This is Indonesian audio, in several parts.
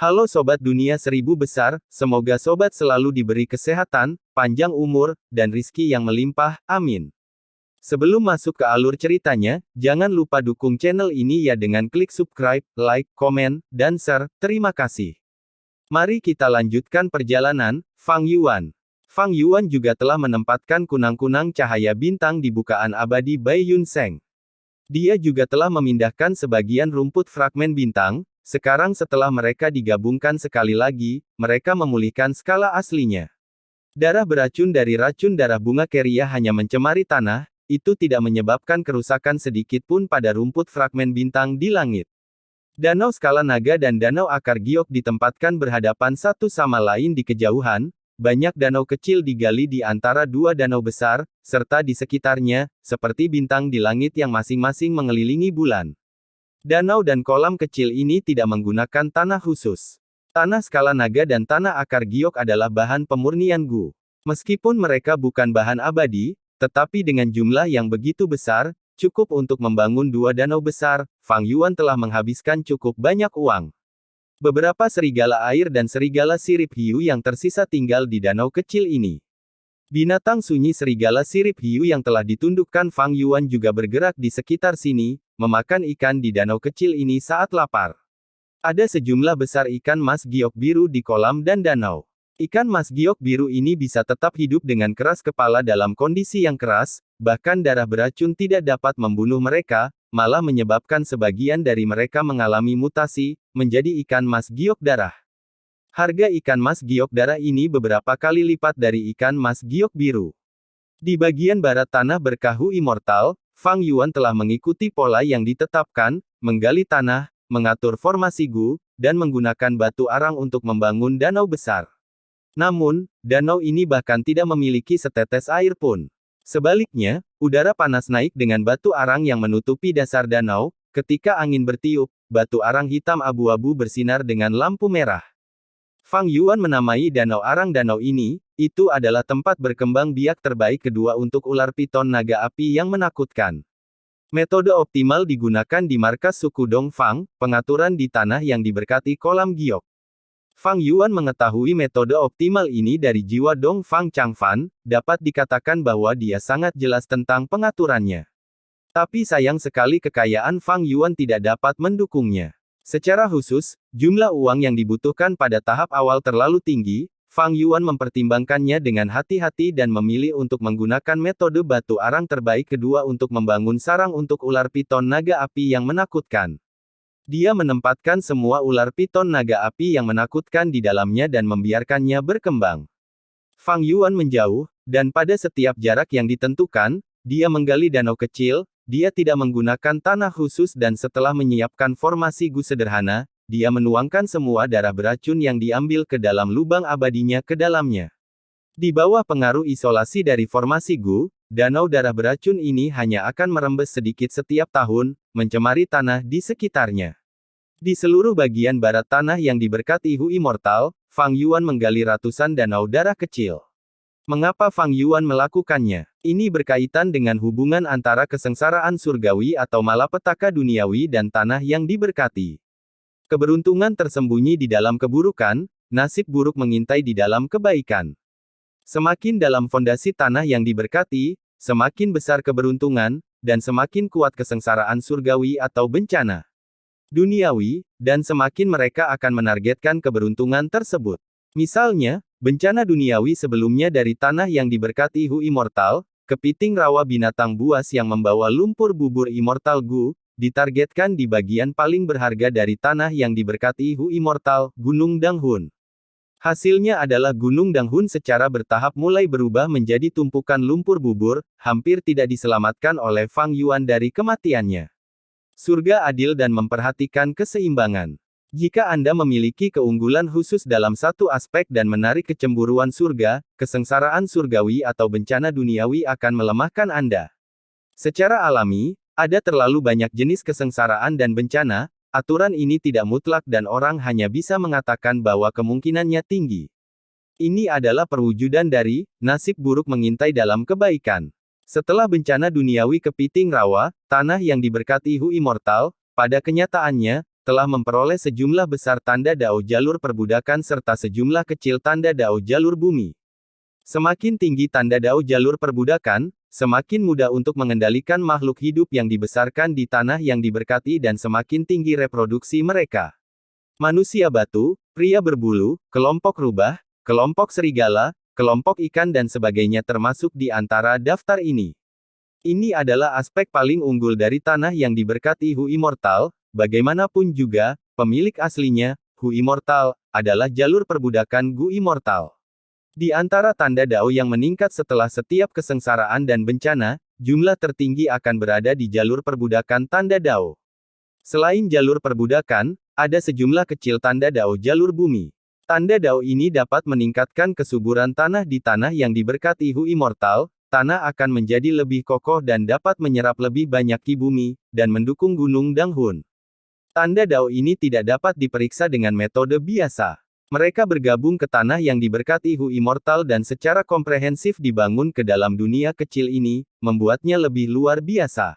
Halo Sobat Dunia Seribu Besar, semoga Sobat selalu diberi kesehatan, panjang umur, dan rizki yang melimpah, amin. Sebelum masuk ke alur ceritanya, jangan lupa dukung channel ini ya dengan klik subscribe, like, komen, dan share, terima kasih. Mari kita lanjutkan perjalanan, Fang Yuan. Fang Yuan juga telah menempatkan kunang-kunang cahaya bintang di bukaan abadi Bai Yun Seng. Dia juga telah memindahkan sebagian rumput fragmen bintang. Sekarang setelah mereka digabungkan sekali lagi, mereka memulihkan skala aslinya. Darah beracun dari racun darah bunga keria hanya mencemari tanah, itu tidak menyebabkan kerusakan sedikit pun pada rumput fragmen bintang di langit. Danau skala naga dan danau akar giok ditempatkan berhadapan satu sama lain di kejauhan, banyak danau kecil digali di antara dua danau besar, serta di sekitarnya, seperti bintang di langit yang masing-masing mengelilingi bulan. Danau dan kolam kecil ini tidak menggunakan tanah khusus. Tanah skala naga dan tanah akar giok adalah bahan pemurnian Gu. Meskipun mereka bukan bahan abadi, tetapi dengan jumlah yang begitu besar, cukup untuk membangun dua danau besar, Fang Yuan telah menghabiskan cukup banyak uang. Beberapa serigala air dan serigala sirip hiu yang tersisa tinggal di danau kecil ini. Binatang sunyi serigala sirip hiu yang telah ditundukkan Fang Yuan juga bergerak di sekitar sini, memakan ikan di danau kecil ini saat lapar. Ada sejumlah besar ikan mas giok biru di kolam dan danau. Ikan mas giok biru ini bisa tetap hidup dengan keras kepala dalam kondisi yang keras, bahkan darah beracun tidak dapat membunuh mereka, malah menyebabkan sebagian dari mereka mengalami mutasi, menjadi ikan mas giok darah. Harga ikan mas giok darah ini beberapa kali lipat dari ikan mas giok biru. Di bagian barat tanah berkahu immortal, Fang Yuan telah mengikuti pola yang ditetapkan, menggali tanah, mengatur formasi Gu, dan menggunakan batu arang untuk membangun danau besar. Namun, danau ini bahkan tidak memiliki setetes air pun. Sebaliknya, udara panas naik dengan batu arang yang menutupi dasar danau, ketika angin bertiup, batu arang hitam abu-abu bersinar dengan lampu merah. Fang Yuan menamai danau arang danau ini, itu adalah tempat berkembang biak terbaik kedua untuk ular piton naga api yang menakutkan. Metode optimal digunakan di markas suku Dongfang, pengaturan di tanah yang diberkati kolam giok. Fang Yuan mengetahui metode optimal ini dari jiwa Dongfang Changfan, dapat dikatakan bahwa dia sangat jelas tentang pengaturannya. Tapi sayang sekali kekayaan Fang Yuan tidak dapat mendukungnya. Secara khusus, jumlah uang yang dibutuhkan pada tahap awal terlalu tinggi, Fang Yuan mempertimbangkannya dengan hati-hati dan memilih untuk menggunakan metode batu arang terbaik kedua untuk membangun sarang untuk ular piton naga api yang menakutkan. Dia menempatkan semua ular piton naga api yang menakutkan di dalamnya dan membiarkannya berkembang. Fang Yuan menjauh, dan pada setiap jarak yang ditentukan, dia menggali danau kecil. Dia tidak menggunakan tanah khusus dan setelah menyiapkan formasi Gu sederhana, dia menuangkan semua darah beracun yang diambil ke dalam lubang abadinya ke dalamnya. Di bawah pengaruh isolasi dari formasi Gu, danau darah beracun ini hanya akan merembes sedikit setiap tahun, mencemari tanah di sekitarnya. Di seluruh bagian barat tanah yang diberkati Hu Immortal, Fang Yuan menggali ratusan danau darah kecil. Mengapa Fang Yuan melakukannya? Ini berkaitan dengan hubungan antara kesengsaraan surgawi atau malapetaka duniawi dan tanah yang diberkati. Keberuntungan tersembunyi di dalam keburukan, nasib buruk mengintai di dalam kebaikan. Semakin dalam fondasi tanah yang diberkati, semakin besar keberuntungan, dan semakin kuat kesengsaraan surgawi atau bencana duniawi, dan semakin mereka akan menargetkan keberuntungan tersebut. Misalnya, bencana duniawi sebelumnya dari tanah yang diberkati Hu Immortal, kepiting rawa binatang buas yang membawa lumpur bubur Immortal Gu, ditargetkan di bagian paling berharga dari tanah yang diberkati Hu Immortal, Gunung Danghun. Hasilnya adalah Gunung Danghun secara bertahap mulai berubah menjadi tumpukan lumpur bubur, hampir tidak diselamatkan oleh Fang Yuan dari kematiannya. Surga adil dan memperhatikan keseimbangan. Jika Anda memiliki keunggulan khusus dalam satu aspek dan menarik kecemburuan surga, kesengsaraan surgawi atau bencana duniawi akan melemahkan Anda. Secara alami, ada terlalu banyak jenis kesengsaraan dan bencana, aturan ini tidak mutlak dan orang hanya bisa mengatakan bahwa kemungkinannya tinggi. Ini adalah perwujudan dari nasib buruk mengintai dalam kebaikan. Setelah bencana duniawi kepiting rawa, tanah yang diberkati Hu Immortal, pada kenyataannya, telah memperoleh sejumlah besar tanda dao jalur perbudakan serta sejumlah kecil tanda dao jalur bumi. Semakin tinggi tanda dao jalur perbudakan, semakin mudah untuk mengendalikan makhluk hidup yang dibesarkan di tanah yang diberkati dan semakin tinggi reproduksi mereka. Manusia batu, pria berbulu, kelompok rubah, kelompok serigala, kelompok ikan dan sebagainya termasuk di antara daftar ini. Ini adalah aspek paling unggul dari tanah yang diberkati Hu Immortal. Bagaimanapun juga, pemilik aslinya, Hu Immortal, adalah jalur perbudakan Gu Immortal. Di antara tanda dao yang meningkat setelah setiap kesengsaraan dan bencana, jumlah tertinggi akan berada di jalur perbudakan tanda dao. Selain jalur perbudakan, ada sejumlah kecil tanda dao jalur bumi. Tanda dao ini dapat meningkatkan kesuburan tanah di tanah yang diberkati Hu Immortal. Tanah akan menjadi lebih kokoh dan dapat menyerap lebih banyak ki bumi, dan mendukung gunung Danghun. Tanda dao ini tidak dapat diperiksa dengan metode biasa. Mereka bergabung ke tanah yang diberkati Hu Immortal dan secara komprehensif dibangun ke dalam dunia kecil ini, membuatnya lebih luar biasa.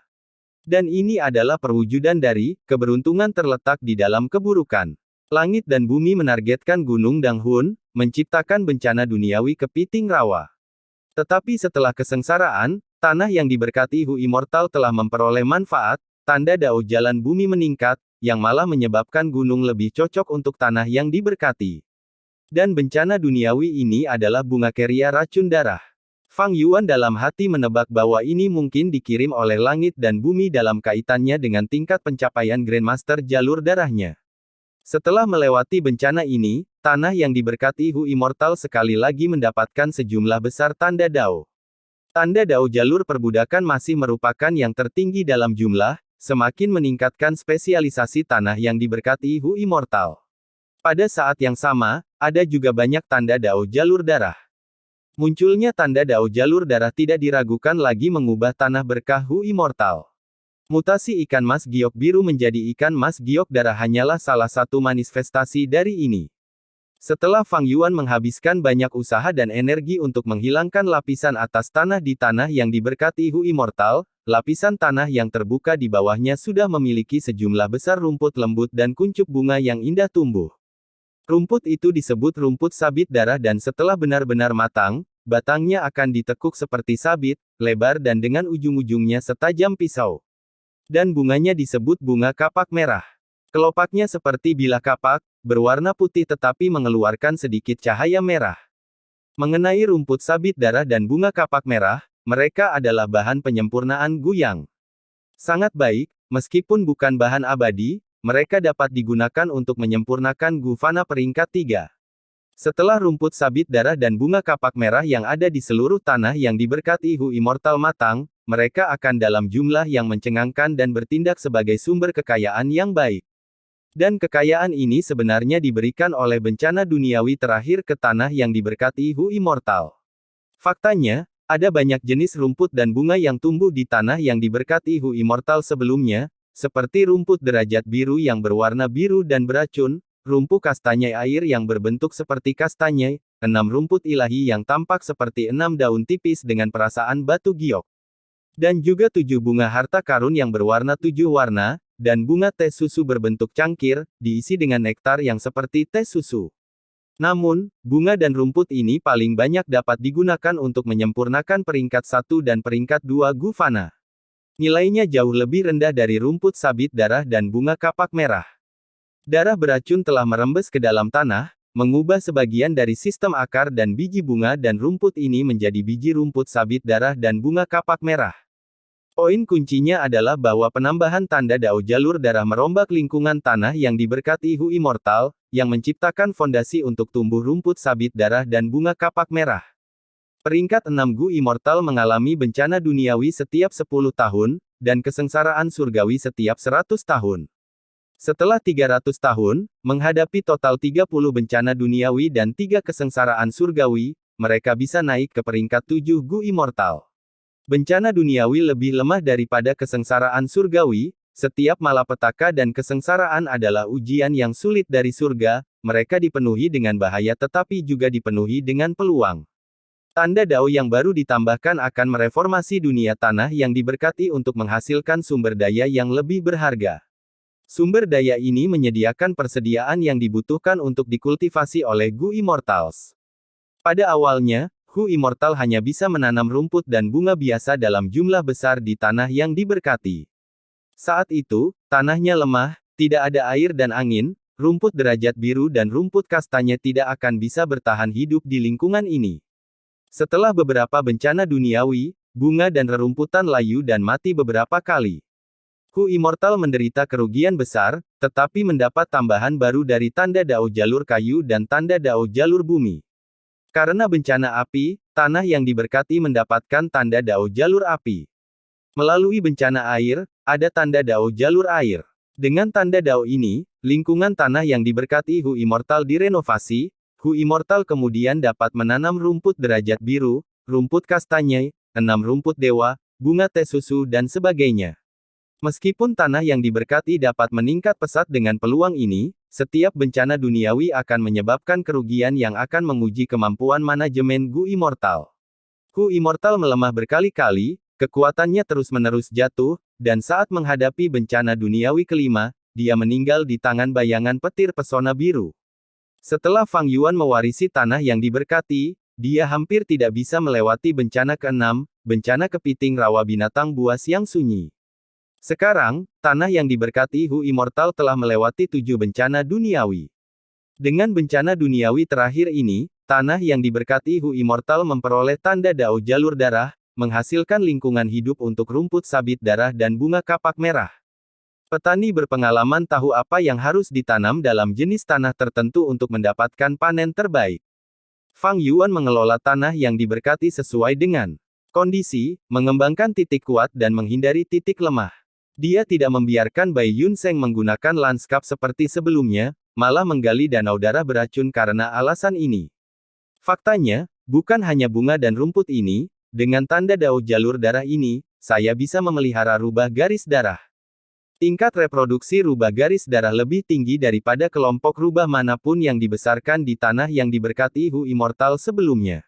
Dan ini adalah perwujudan dari keberuntungan terletak di dalam keburukan. Langit dan bumi menargetkan gunung Danghun, menciptakan bencana duniawi kepiting rawa. Tetapi setelah kesengsaraan, tanah yang diberkati Hu Immortal telah memperoleh manfaat, tanda dao jalan bumi meningkat, yang malah menyebabkan gunung lebih cocok untuk tanah yang diberkati. Dan bencana duniawi ini adalah bunga keria racun darah. Fang Yuan dalam hati menebak bahwa ini mungkin dikirim oleh langit dan bumi dalam kaitannya dengan tingkat pencapaian Grandmaster jalur darahnya. Setelah melewati bencana ini, tanah yang diberkati Hu Immortal sekali lagi mendapatkan sejumlah besar tanda dao. Tanda dao jalur perbudakan masih merupakan yang tertinggi dalam jumlah, semakin meningkatkan spesialisasi tanah yang diberkati Hu Immortal. Pada saat yang sama, ada juga banyak tanda dao jalur darah. Munculnya tanda dao jalur darah tidak diragukan lagi mengubah tanah berkah Hu Immortal. Mutasi ikan mas giok biru menjadi ikan mas giok darah hanyalah salah satu manifestasi dari ini. Setelah Fang Yuan menghabiskan banyak usaha dan energi untuk menghilangkan lapisan atas tanah di tanah yang diberkati Hu Immortal, lapisan tanah yang terbuka di bawahnya sudah memiliki sejumlah besar rumput lembut dan kuncup bunga yang indah tumbuh. Rumput itu disebut rumput sabit darah dan setelah benar-benar matang, batangnya akan ditekuk seperti sabit, lebar dan dengan ujung-ujungnya setajam pisau. Dan bunganya disebut bunga kapak merah. Kelopaknya seperti bilah kapak, berwarna putih tetapi mengeluarkan sedikit cahaya merah. Mengenai rumput sabit darah dan bunga kapak merah, mereka adalah bahan penyempurnaan guyang. Sangat baik, meskipun bukan bahan abadi, mereka dapat digunakan untuk menyempurnakan gufana peringkat 3. Setelah rumput sabit darah dan bunga kapak merah yang ada di seluruh tanah yang diberkati Hu Immortal matang, mereka akan dalam jumlah yang mencengangkan dan bertindak sebagai sumber kekayaan yang baik. Dan kekayaan ini sebenarnya diberikan oleh bencana duniawi terakhir ke tanah yang diberkati Hu Immortal. Faktanya, ada banyak jenis rumput dan bunga yang tumbuh di tanah yang diberkati Hu Immortal sebelumnya, seperti rumput derajat biru yang berwarna biru dan beracun, rumput kastanya air yang berbentuk seperti kastanya, 6 rumput ilahi yang tampak seperti 6 daun tipis dengan perasaan batu giok. Dan juga 7 bunga harta karun yang berwarna 7 warna, dan bunga teh susu berbentuk cangkir, diisi dengan nektar yang seperti teh susu. Namun, bunga dan rumput ini paling banyak dapat digunakan untuk menyempurnakan peringkat 1 dan peringkat 2 gufana. Nilainya jauh lebih rendah dari rumput sabit darah dan bunga kapak merah. Darah beracun telah merembes ke dalam tanah, mengubah sebagian dari sistem akar dan biji bunga dan rumput ini menjadi biji rumput sabit darah dan bunga kapak merah. Poin kuncinya adalah bahwa penambahan tanda dao jalur darah merombak lingkungan tanah yang diberkati Hu Immortal, yang menciptakan fondasi untuk tumbuh rumput sabit darah dan bunga kapak merah. Peringkat 6 Gu Immortal mengalami bencana duniawi setiap 10 tahun, dan kesengsaraan surgawi setiap 100 tahun. Setelah 300 tahun, menghadapi total 30 bencana duniawi dan 3 kesengsaraan surgawi, mereka bisa naik ke peringkat 7 Gu Immortal. Bencana duniawi lebih lemah daripada kesengsaraan surgawi, setiap malapetaka dan kesengsaraan adalah ujian yang sulit dari surga, mereka dipenuhi dengan bahaya tetapi juga dipenuhi dengan peluang. Tanda dao yang baru ditambahkan akan mereformasi dunia tanah yang diberkati untuk menghasilkan sumber daya yang lebih berharga. Sumber daya ini menyediakan persediaan yang dibutuhkan untuk dikultivasi oleh Gu Immortals. Pada awalnya, Gu Immortal hanya bisa menanam rumput dan bunga biasa dalam jumlah besar di tanah yang diberkati. Saat itu, tanahnya lemah, tidak ada air dan angin, rumput derajat biru dan rumput kastanya tidak akan bisa bertahan hidup di lingkungan ini. Setelah beberapa bencana duniawi, bunga dan rerumputan layu dan mati beberapa kali. Gu Immortal menderita kerugian besar, tetapi mendapat tambahan baru dari tanda Dao jalur kayu dan tanda Dao jalur bumi. Karena bencana api, tanah yang diberkati mendapatkan tanda Dao jalur api. Melalui bencana air, ada tanda Dao jalur air. Dengan tanda Dao ini, lingkungan tanah yang diberkati Gu Immortal direnovasi. Gu Immortal kemudian dapat menanam rumput derajat biru, rumput kastanya, 6 rumput dewa, bunga teh susu dan sebagainya. Meskipun tanah yang diberkati dapat meningkat pesat dengan peluang ini, setiap bencana duniawi akan menyebabkan kerugian yang akan menguji kemampuan manajemen Gu Immortal. Gu Immortal melemah berkali-kali, kekuatannya terus-menerus jatuh, dan saat menghadapi bencana duniawi kelima, dia meninggal di tangan bayangan petir pesona biru. Setelah Fang Yuan mewarisi tanah yang diberkati, dia hampir tidak bisa melewati bencana keenam, bencana kepiting rawa binatang buas yang sunyi. Sekarang, tanah yang diberkati Gu Immortal telah melewati 7 bencana duniawi. Dengan bencana duniawi terakhir ini, tanah yang diberkati Gu Immortal memperoleh tanda Dao jalur darah, menghasilkan lingkungan hidup untuk rumput sabit darah dan bunga kapak merah. Petani berpengalaman tahu apa yang harus ditanam dalam jenis tanah tertentu untuk mendapatkan panen terbaik. Fang Yuan mengelola tanah yang diberkati sesuai dengan kondisi, mengembangkan titik kuat dan menghindari titik lemah. Dia tidak membiarkan Bai Yun Seng menggunakan lanskap seperti sebelumnya, malah menggali danau darah beracun karena alasan ini. Faktanya, bukan hanya bunga dan rumput ini, dengan tanda Dao jalur darah ini, saya bisa memelihara rubah garis darah. Tingkat reproduksi rubah garis darah lebih tinggi daripada kelompok rubah manapun yang dibesarkan di tanah yang diberkati Gu Immortal sebelumnya.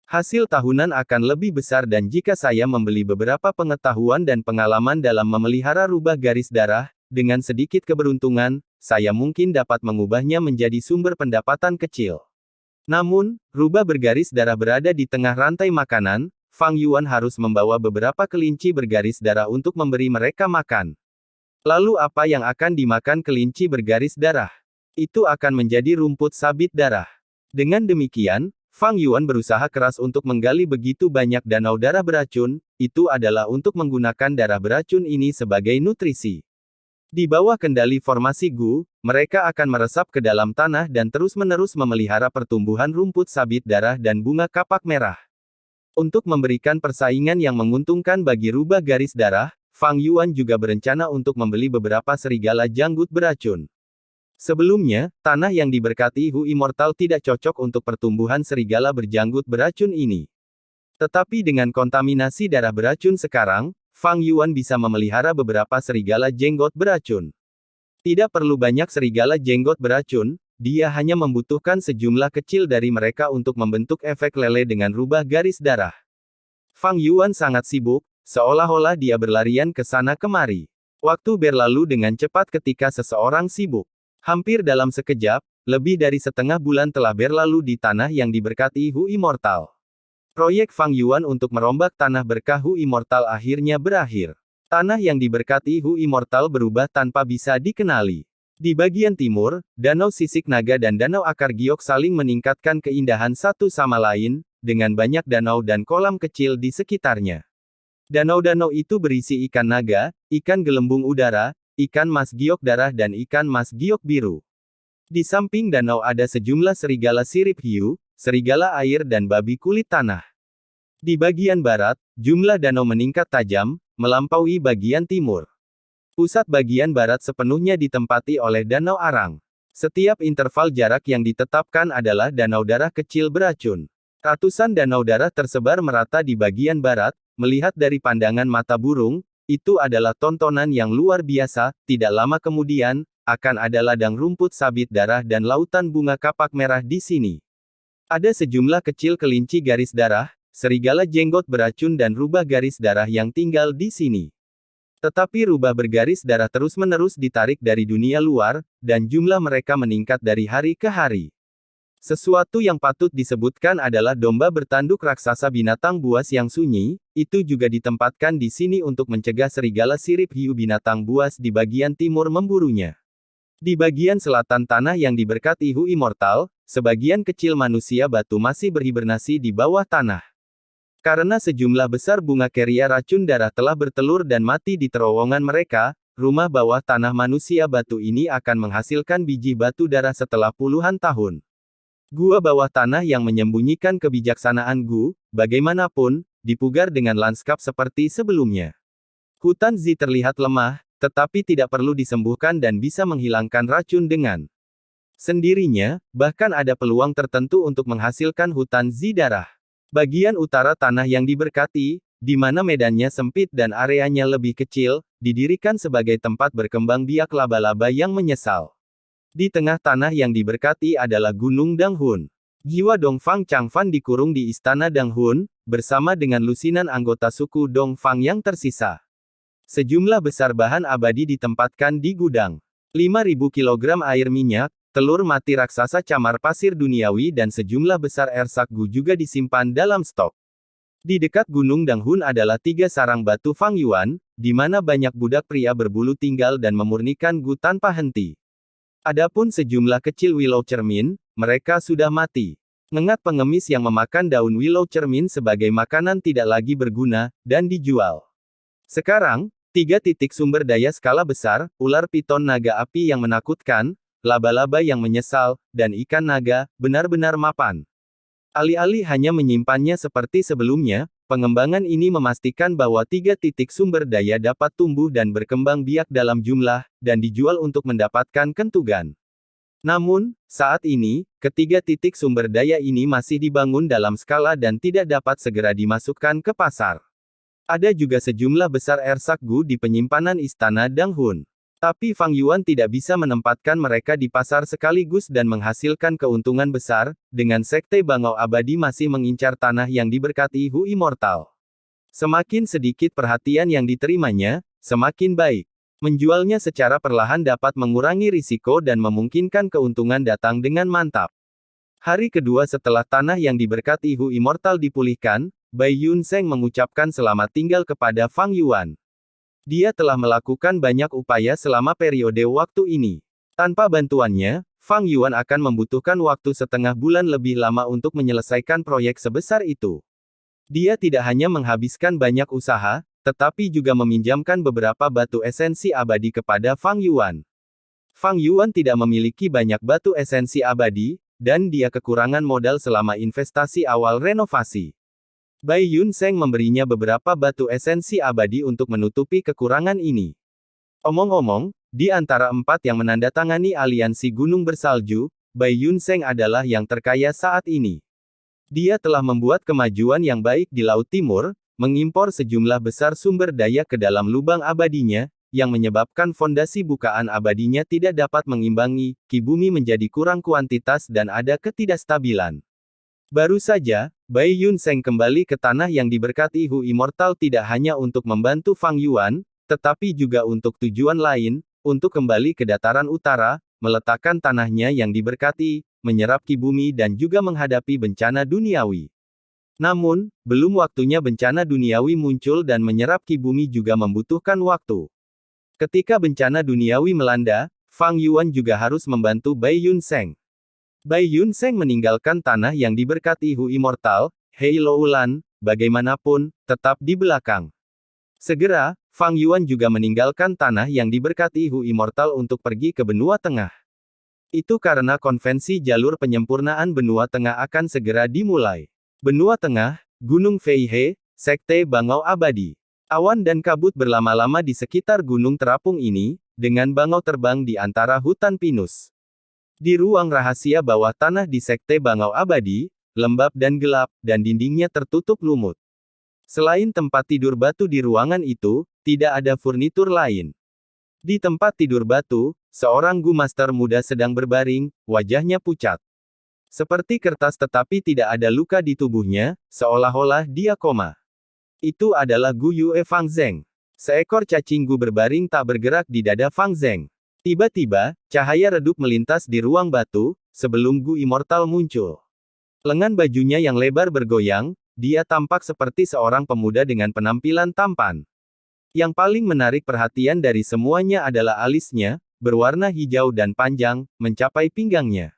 Hasil tahunan akan lebih besar dan jika saya membeli beberapa pengetahuan dan pengalaman dalam memelihara rubah garis darah, dengan sedikit keberuntungan, saya mungkin dapat mengubahnya menjadi sumber pendapatan kecil. Namun, rubah bergaris darah berada di tengah rantai makanan, Fang Yuan harus membawa beberapa kelinci bergaris darah untuk memberi mereka makan. Lalu apa yang akan dimakan kelinci bergaris darah? Itu akan menjadi rumput sabit darah. Dengan demikian, Fang Yuan berusaha keras untuk menggali begitu banyak danau darah beracun, itu adalah untuk menggunakan darah beracun ini sebagai nutrisi. Di bawah kendali formasi Gu, mereka akan meresap ke dalam tanah dan terus-menerus memelihara pertumbuhan rumput sabit darah dan bunga kapak merah. Untuk memberikan persaingan yang menguntungkan bagi rubah garis darah, Fang Yuan juga berencana untuk membeli beberapa serigala janggut beracun. Sebelumnya, tanah yang diberkati Gu Immortal tidak cocok untuk pertumbuhan serigala berjanggut beracun ini. Tetapi dengan kontaminasi darah beracun sekarang, Fang Yuan bisa memelihara beberapa serigala jenggot beracun. Tidak perlu banyak serigala jenggot beracun, dia hanya membutuhkan sejumlah kecil dari mereka untuk membentuk efek lele dengan rubah garis darah. Fang Yuan sangat sibuk, seolah-olah dia berlarian ke sana kemari. Waktu berlalu dengan cepat ketika seseorang sibuk. Hampir dalam sekejap, lebih dari setengah bulan telah berlalu di tanah yang diberkati Gu Immortal. Proyek Fang Yuan untuk merombak tanah berkah Gu Immortal akhirnya berakhir. Tanah yang diberkati Gu Immortal berubah tanpa bisa dikenali. Di bagian timur, Danau Sisik Naga dan Danau Akar Giok saling meningkatkan keindahan satu sama lain, dengan banyak danau dan kolam kecil di sekitarnya. Danau-danau itu berisi ikan naga, ikan gelembung udara, ikan mas giok darah dan ikan mas giok biru. Di samping danau ada sejumlah serigala sirip hiu, serigala air dan babi kulit tanah. Di bagian barat, jumlah danau meningkat tajam, melampaui bagian timur. Pusat bagian barat sepenuhnya ditempati oleh Danau Arang. Setiap interval jarak yang ditetapkan adalah danau darah kecil beracun. Ratusan danau darah tersebar merata di bagian barat, melihat dari pandangan mata burung, itu adalah tontonan yang luar biasa. Tidak lama kemudian, akan ada ladang rumput sabit darah dan lautan bunga kapak merah di sini. Ada sejumlah kecil kelinci garis darah, serigala jenggot beracun dan rubah garis darah yang tinggal di sini. Tetapi rubah bergaris darah terus-menerus ditarik dari dunia luar, dan jumlah mereka meningkat dari hari ke hari. Sesuatu yang patut disebutkan adalah domba bertanduk raksasa binatang buas yang sunyi, itu juga ditempatkan di sini untuk mencegah serigala sirip hiu binatang buas di bagian timur memburunya. Di bagian selatan tanah yang diberkati Hu Immortal, sebagian kecil manusia batu masih berhibernasi di bawah tanah. Karena sejumlah besar bunga keria racun darah telah bertelur dan mati di terowongan mereka, rumah bawah tanah manusia batu ini akan menghasilkan biji batu darah setelah puluhan tahun. Gua bawah tanah yang menyembunyikan kebijaksanaan Gu, bagaimanapun, dipugar dengan lanskap seperti sebelumnya. Hutan Zi terlihat lemah, tetapi tidak perlu disembuhkan dan bisa menghilangkan racun dengan sendirinya, bahkan ada peluang tertentu untuk menghasilkan hutan Zi darah. Bagian utara tanah yang diberkati, di mana medannya sempit dan areanya lebih kecil, didirikan sebagai tempat berkembang biak laba-laba yang menyesal. Di tengah tanah yang diberkati adalah Gunung Danghun. Jiwa Dongfang Changfan dikurung di Istana Danghun, bersama dengan lusinan anggota suku Dongfang yang tersisa. Sejumlah besar bahan abadi ditempatkan di gudang. 5.000 kg air minyak, telur mati raksasa camar pasir duniawi dan sejumlah besar ersak Gu juga disimpan dalam stok. Di dekat Gunung Danghun adalah 3 sarang batu Fang Yuan, di mana banyak budak pria berbulu tinggal dan memurnikan Gu tanpa henti. Adapun sejumlah kecil willow cermin, mereka sudah mati. Ngengat pengemis yang memakan daun willow cermin sebagai makanan tidak lagi berguna, dan dijual. Sekarang, 3 titik sumber daya skala besar, ular piton naga api yang menakutkan, laba-laba yang menyesal, dan ikan naga, benar-benar mapan. Alih-alih hanya menyimpannya seperti sebelumnya, pengembangan ini memastikan bahwa 3 titik sumber daya dapat tumbuh dan berkembang biak dalam jumlah, dan dijual untuk mendapatkan kentugan. Namun, saat ini, ketiga titik sumber daya ini masih dibangun dalam skala dan tidak dapat segera dimasukkan ke pasar. Ada juga sejumlah besar ersak Gu di penyimpanan Istana Danghun. Tapi Fang Yuan tidak bisa menempatkan mereka di pasar sekaligus dan menghasilkan keuntungan besar, dengan Sekte Bangau Abadi masih mengincar tanah yang diberkati Hu Immortal. Semakin sedikit perhatian yang diterimanya, semakin baik. Menjualnya secara perlahan dapat mengurangi risiko dan memungkinkan keuntungan datang dengan mantap. Hari kedua setelah tanah yang diberkati Hu Immortal dipulihkan, Bai Yun Seng mengucapkan selamat tinggal kepada Fang Yuan. Dia telah melakukan banyak upaya selama periode waktu ini. Tanpa bantuannya, Fang Yuan akan membutuhkan waktu setengah bulan lebih lama untuk menyelesaikan proyek sebesar itu. Dia tidak hanya menghabiskan banyak usaha, tetapi juga meminjamkan beberapa batu esensi abadi kepada Fang Yuan. Fang Yuan tidak memiliki banyak batu esensi abadi, dan dia kekurangan modal selama investasi awal renovasi. Bai Yun Seng memberinya beberapa batu esensi abadi untuk menutupi kekurangan ini. Omong-omong, di antara 4 yang menandatangani aliansi Gunung Bersalju, Bai Yun Seng adalah yang terkaya saat ini. Dia telah membuat kemajuan yang baik di Laut Timur, mengimpor sejumlah besar sumber daya ke dalam lubang abadinya, yang menyebabkan fondasi bukaan abadinya tidak dapat mengimbangi, Ki Bumi menjadi kurang kuantitas dan ada ketidakstabilan. Baru saja, Bai Yun Seng kembali ke tanah yang diberkati Hu Immortal tidak hanya untuk membantu Fang Yuan, tetapi juga untuk tujuan lain, untuk kembali ke dataran utara, meletakkan tanahnya yang diberkati, menyerap Ki Bumi dan juga menghadapi bencana duniawi. Namun, belum waktunya bencana duniawi muncul dan menyerap Ki Bumi juga membutuhkan waktu. Ketika bencana duniawi melanda, Fang Yuan juga harus membantu Bai Yun Seng. Bai Yun Seng meninggalkan tanah yang diberkati Hu Immortal, Hei Loulan, bagaimanapun, tetap di belakang. Segera, Fang Yuan juga meninggalkan tanah yang diberkati Hu Immortal untuk pergi ke benua tengah. Itu karena konvensi jalur penyempurnaan benua tengah akan segera dimulai. Benua tengah, Gunung Feihe, Sekte Bangau Abadi. Awan dan kabut berlama-lama di sekitar gunung terapung ini, dengan bangau terbang di antara hutan pinus. Di ruang rahasia bawah tanah di Sekte Bangau Abadi, lembab dan gelap, dan dindingnya tertutup lumut. Selain tempat tidur batu di ruangan itu, tidak ada furnitur lain. Di tempat tidur batu, seorang Gu Master muda sedang berbaring, wajahnya pucat. Seperti kertas tetapi tidak ada luka di tubuhnya, seolah-olah dia koma. Itu adalah Gu Yue Fang Zeng. Seekor cacing gu berbaring tak bergerak di dada Fang Zheng. Tiba-tiba, cahaya redup melintas di ruang batu, sebelum Gu Immortal muncul. Lengan bajunya yang lebar bergoyang, dia tampak seperti seorang pemuda dengan penampilan tampan. Yang paling menarik perhatian dari semuanya adalah alisnya, berwarna hijau dan panjang, mencapai pinggangnya.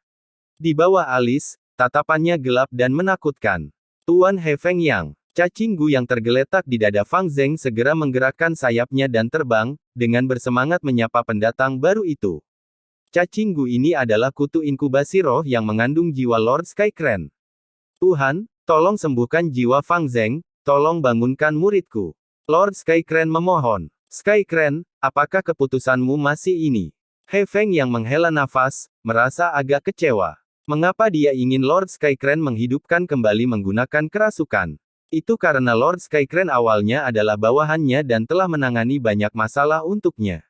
Di bawah alis, tatapannya gelap dan menakutkan. Tuan He Feng Yang. Cacing gu yang tergeletak di dada Fang Zheng segera menggerakkan sayapnya dan terbang, dengan bersemangat menyapa pendatang baru itu. Cacing gu ini adalah kutu inkubasi roh yang mengandung jiwa Lord Skycrane. Tuhan, tolong sembuhkan jiwa Fang Zheng, tolong bangunkan muridku. Lord Skycrane memohon. Skycrane, apakah keputusanmu masih ini? He Feng yang menghela nafas, merasa agak kecewa. Mengapa dia ingin Lord Skycrane menghidupkan kembali menggunakan kerasukan? Itu karena Lord Skycrane awalnya adalah bawahannya dan telah menangani banyak masalah untuknya.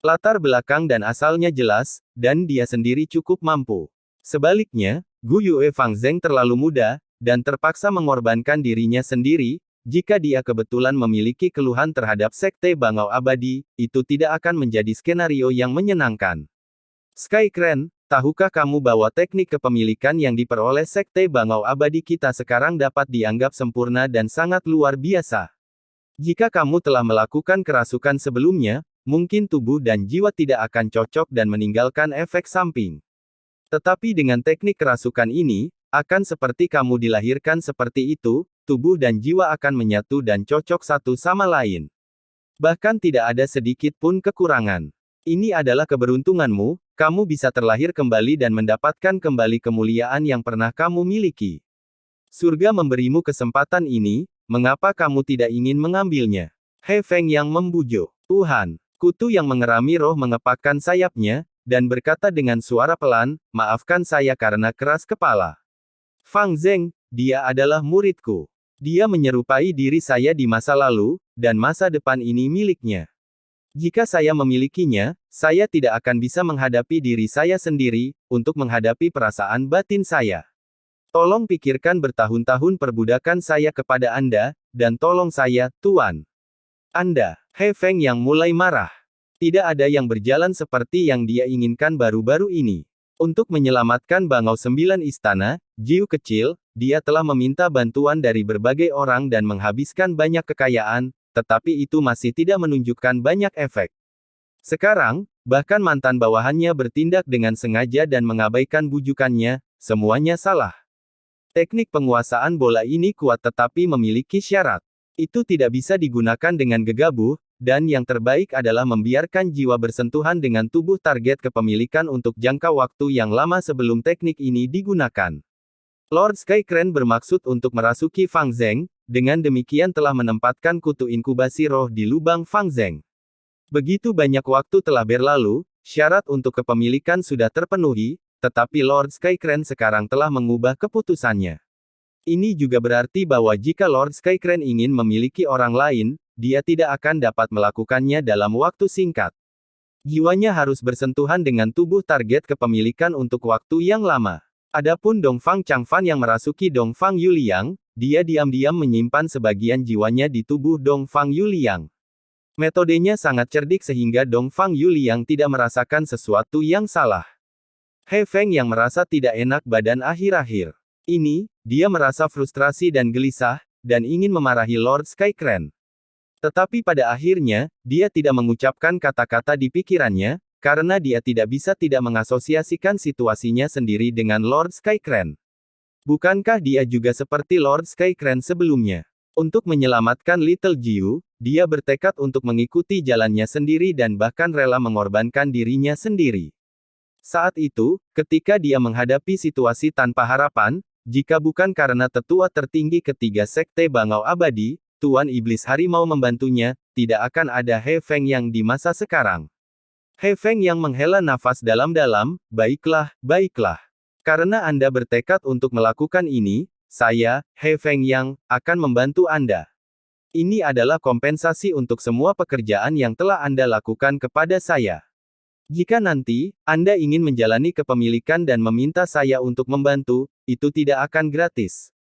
Latar belakang dan asalnya jelas, dan dia sendiri cukup mampu. Sebaliknya, Gu Yue Fang Zheng terlalu muda, dan terpaksa mengorbankan dirinya sendiri. Jika dia kebetulan memiliki keluhan terhadap Sekte Bangau Abadi, itu tidak akan menjadi skenario yang menyenangkan. Skycrane, tahukah kamu bahwa teknik kepemilikan yang diperoleh Sekte Bangau Abadi kita sekarang dapat dianggap sempurna dan sangat luar biasa? Jika kamu telah melakukan kerasukan sebelumnya, mungkin tubuh dan jiwa tidak akan cocok dan meninggalkan efek samping. Tetapi dengan teknik kerasukan ini, akan seperti kamu dilahirkan seperti itu, tubuh dan jiwa akan menyatu dan cocok satu sama lain. Bahkan tidak ada sedikit pun kekurangan. Ini adalah keberuntunganmu, kamu bisa terlahir kembali dan mendapatkan kembali kemuliaan yang pernah kamu miliki. Surga memberimu kesempatan ini, mengapa kamu tidak ingin mengambilnya? He Feng yang membujuk. Tuhan, kutu yang mengerami roh mengepakkan sayapnya, dan berkata dengan suara pelan, maafkan saya karena keras kepala. Fang Zheng, dia adalah muridku. Dia menyerupai diri saya di masa lalu, dan masa depan ini miliknya. Jika saya memilikinya, saya tidak akan bisa menghadapi diri saya sendiri, untuk menghadapi perasaan batin saya. Tolong pikirkan bertahun-tahun perbudakan saya kepada Anda, dan tolong saya, Tuan. Anda, He Feng yang mulai marah. Tidak ada yang berjalan seperti yang dia inginkan baru-baru ini. Untuk menyelamatkan Bangau 9 Istana, Jiu kecil, dia telah meminta bantuan dari berbagai orang dan menghabiskan banyak kekayaan, tetapi itu masih tidak menunjukkan banyak efek. Sekarang, bahkan mantan bawahannya bertindak dengan sengaja dan mengabaikan bujukannya, semuanya salah. Teknik penguasaan bola ini kuat tetapi memiliki syarat. Itu tidak bisa digunakan dengan gegabah, dan yang terbaik adalah membiarkan jiwa bersentuhan dengan tubuh target kepemilikan untuk jangka waktu yang lama sebelum teknik ini digunakan. Lord Skycrane bermaksud untuk merasuki Fang Zheng, dengan demikian telah menempatkan kutu inkubasi roh di lubang Fang Zheng. Begitu banyak waktu telah berlalu, syarat untuk kepemilikan sudah terpenuhi, tetapi Lord Skycrane sekarang telah mengubah keputusannya. Ini juga berarti bahwa jika Lord Skycrane ingin memiliki orang lain, dia tidak akan dapat melakukannya dalam waktu singkat. Jiwanya harus bersentuhan dengan tubuh target kepemilikan untuk waktu yang lama. Adapun Dongfang Changfan yang merasuki Dongfang Yuliang, dia diam-diam menyimpan sebagian jiwanya di tubuh Dongfang Yuliang. Metodenya sangat cerdik sehingga Dongfang Yuliang tidak merasakan sesuatu yang salah. He Feng yang merasa tidak enak badan akhir-akhir ini, dia merasa frustrasi dan gelisah, dan ingin memarahi Lord Skycrane. Tetapi pada akhirnya, dia tidak mengucapkan kata-kata di pikirannya, karena dia tidak bisa tidak mengasosiasikan situasinya sendiri dengan Lord Skycrane. Bukankah dia juga seperti Lord Skycrane sebelumnya? Untuk menyelamatkan Little Jiu, dia bertekad untuk mengikuti jalannya sendiri dan bahkan rela mengorbankan dirinya sendiri. Saat itu, ketika dia menghadapi situasi tanpa harapan, jika bukan karena tetua tertinggi ketiga Sekte Bangau Abadi, Tuan Iblis Harimau membantunya, tidak akan ada He Feng yang di masa sekarang. He Feng yang menghela nafas dalam-dalam, baiklah, baiklah. Karena Anda bertekad untuk melakukan ini, saya, He Feng yang, akan membantu Anda. Ini adalah kompensasi untuk semua pekerjaan yang telah Anda lakukan kepada saya. Jika nanti, Anda ingin menjalani kepemilikan dan meminta saya untuk membantu, itu tidak akan gratis.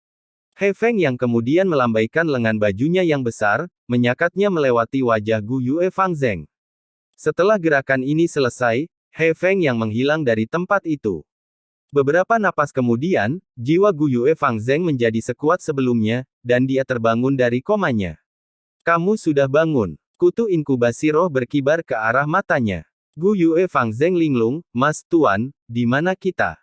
He Feng yang kemudian melambaikan lengan bajunya yang besar, menyakatnya melewati wajah Gu Yue Fangzeng. Setelah gerakan ini selesai, He Feng yang menghilang dari tempat itu. Beberapa napas kemudian, jiwa Gu Yue Fangzeng menjadi sekuat sebelumnya, dan dia terbangun dari komanya. Kamu sudah bangun. Kutu inkubasi roh berkibar ke arah matanya. Gu Yue Fangzeng linglung, Mas Tuan, di mana kita?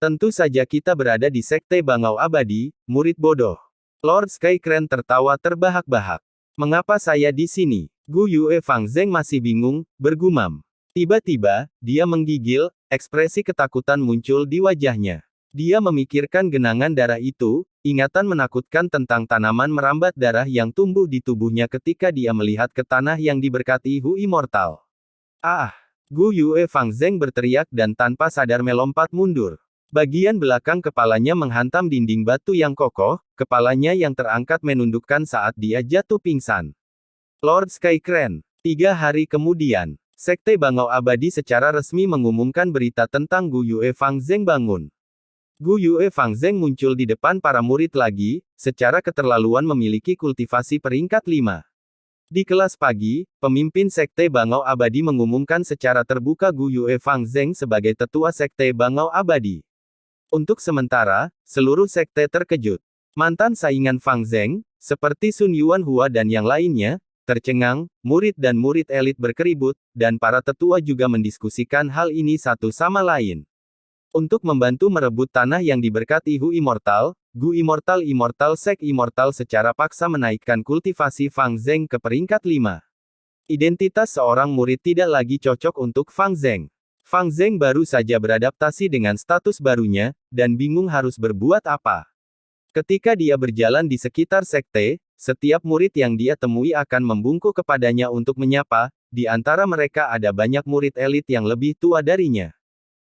Tentu saja kita berada di Sekte Bangau Abadi, murid bodoh. Lord Skycrane tertawa terbahak-bahak. Mengapa saya di sini? Gu Yue Fangzeng masih bingung, bergumam. Tiba-tiba, dia menggigil, ekspresi ketakutan muncul di wajahnya. Dia memikirkan genangan darah itu, ingatan menakutkan tentang tanaman merambat darah yang tumbuh di tubuhnya ketika dia melihat ke tanah yang diberkati Hu Immortal. Ah! Gu Yue Fangzeng berteriak dan tanpa sadar melompat mundur. Bagian belakang kepalanya menghantam dinding batu yang kokoh, kepalanya yang terangkat menundukkan saat dia jatuh pingsan. Lord Skycrane. 3 hari kemudian, Sekte Bangau Abadi secara resmi mengumumkan berita tentang Gu Yue Fangzeng bangun. Gu Yue Fangzeng muncul di depan para murid lagi, secara keterlaluan memiliki kultivasi peringkat 5. Di kelas pagi, pemimpin Sekte Bangau Abadi mengumumkan secara terbuka Gu Yue Fangzeng sebagai tetua Sekte Bangau Abadi. Untuk sementara, seluruh sekte terkejut. Mantan saingan Fangzeng, seperti Sun Yuan Hua dan yang lainnya, tercengang, murid dan murid elit berkeribut, dan para tetua juga mendiskusikan hal ini satu sama lain. Untuk membantu merebut tanah yang diberkati Hu Immortal, Gu Immortal Sek Immortal secara paksa menaikkan kultivasi Fangzeng ke peringkat 5. Identitas seorang murid tidak lagi cocok untuk Fangzeng. Fangzeng baru saja beradaptasi dengan status barunya, dan bingung harus berbuat apa. Ketika dia berjalan di sekitar sekte, setiap murid yang dia temui akan membungkuk kepadanya untuk menyapa, di antara mereka ada banyak murid elit yang lebih tua darinya.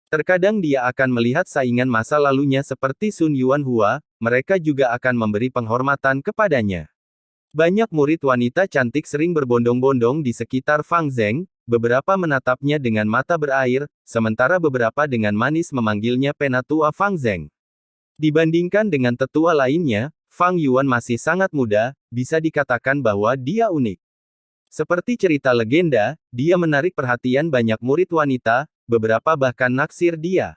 Terkadang dia akan melihat saingan masa lalunya seperti Sun Yuan Hua, mereka juga akan memberi penghormatan kepadanya. Banyak murid wanita cantik sering berbondong-bondong di sekitar Fangzeng, beberapa menatapnya dengan mata berair, sementara beberapa dengan manis memanggilnya Penatua Fangzeng. Dibandingkan dengan tetua lainnya, Fang Yuan masih sangat muda, bisa dikatakan bahwa dia unik. Seperti cerita legenda, dia menarik perhatian banyak murid wanita, beberapa bahkan naksir dia.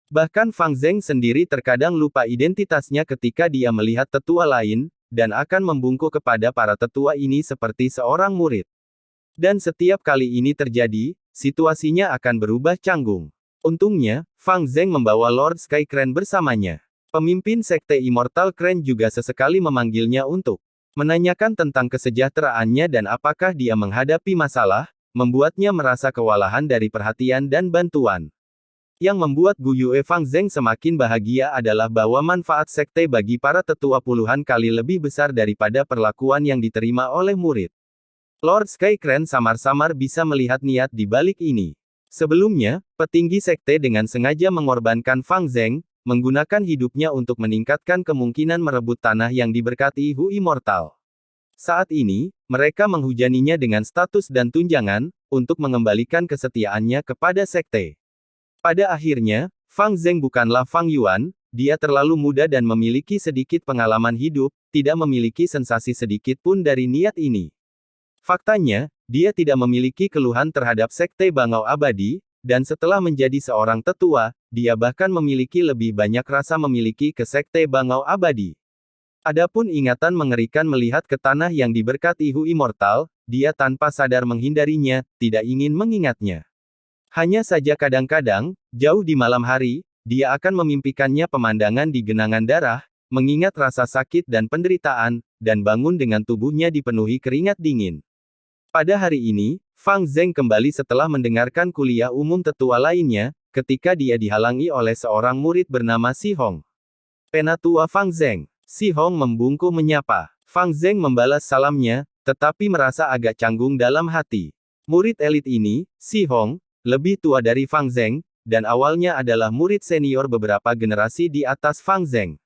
Bahkan Fangzeng sendiri terkadang lupa identitasnya ketika dia melihat tetua lain, dan akan membungkuk kepada para tetua ini seperti seorang murid. Dan setiap kali ini terjadi, situasinya akan berubah canggung. Untungnya, Fangzeng membawa Lord Skycrane bersamanya. Pemimpin Sekte Immortal Crane juga sesekali memanggilnya untuk menanyakan tentang kesejahteraannya dan apakah dia menghadapi masalah, membuatnya merasa kewalahan dari perhatian dan bantuan. Yang membuat Gu Yue Fangzeng semakin bahagia adalah bahwa manfaat sekte bagi para tetua puluhan kali lebih besar daripada perlakuan yang diterima oleh murid. Lord Skycrane samar-samar bisa melihat niat di balik ini. Sebelumnya, petinggi sekte dengan sengaja mengorbankan Fangzeng, menggunakan hidupnya untuk meningkatkan kemungkinan merebut tanah yang diberkati Hu Immortal. Saat ini, mereka menghujaninya dengan status dan tunjangan, untuk mengembalikan kesetiaannya kepada sekte. Pada akhirnya, Fangzeng bukanlah Fang Yuan, dia terlalu muda dan memiliki sedikit pengalaman hidup, tidak memiliki sensasi sedikit pun dari niat ini. Faktanya, dia tidak memiliki keluhan terhadap Sekte Bangau Abadi, dan setelah menjadi seorang tetua, dia bahkan memiliki lebih banyak rasa memiliki ke Sekte Bangau Abadi. Adapun ingatan mengerikan melihat ke tanah yang diberkati Hu Immortal, dia tanpa sadar menghindarinya, tidak ingin mengingatnya. Hanya saja kadang-kadang, jauh di malam hari, dia akan memimpikannya pemandangan di genangan darah, mengingat rasa sakit dan penderitaan, dan bangun dengan tubuhnya dipenuhi keringat dingin. Pada hari ini, Fangzeng kembali setelah mendengarkan kuliah umum tetua lainnya, ketika dia dihalangi oleh seorang murid bernama Si Hong. Penatua Fangzeng. Si Hong membungkuk menyapa. Fangzeng membalas salamnya, tetapi merasa agak canggung dalam hati. Murid elit ini, Si Hong, lebih tua dari Fangzeng, dan awalnya adalah murid senior beberapa generasi di atas Fangzeng.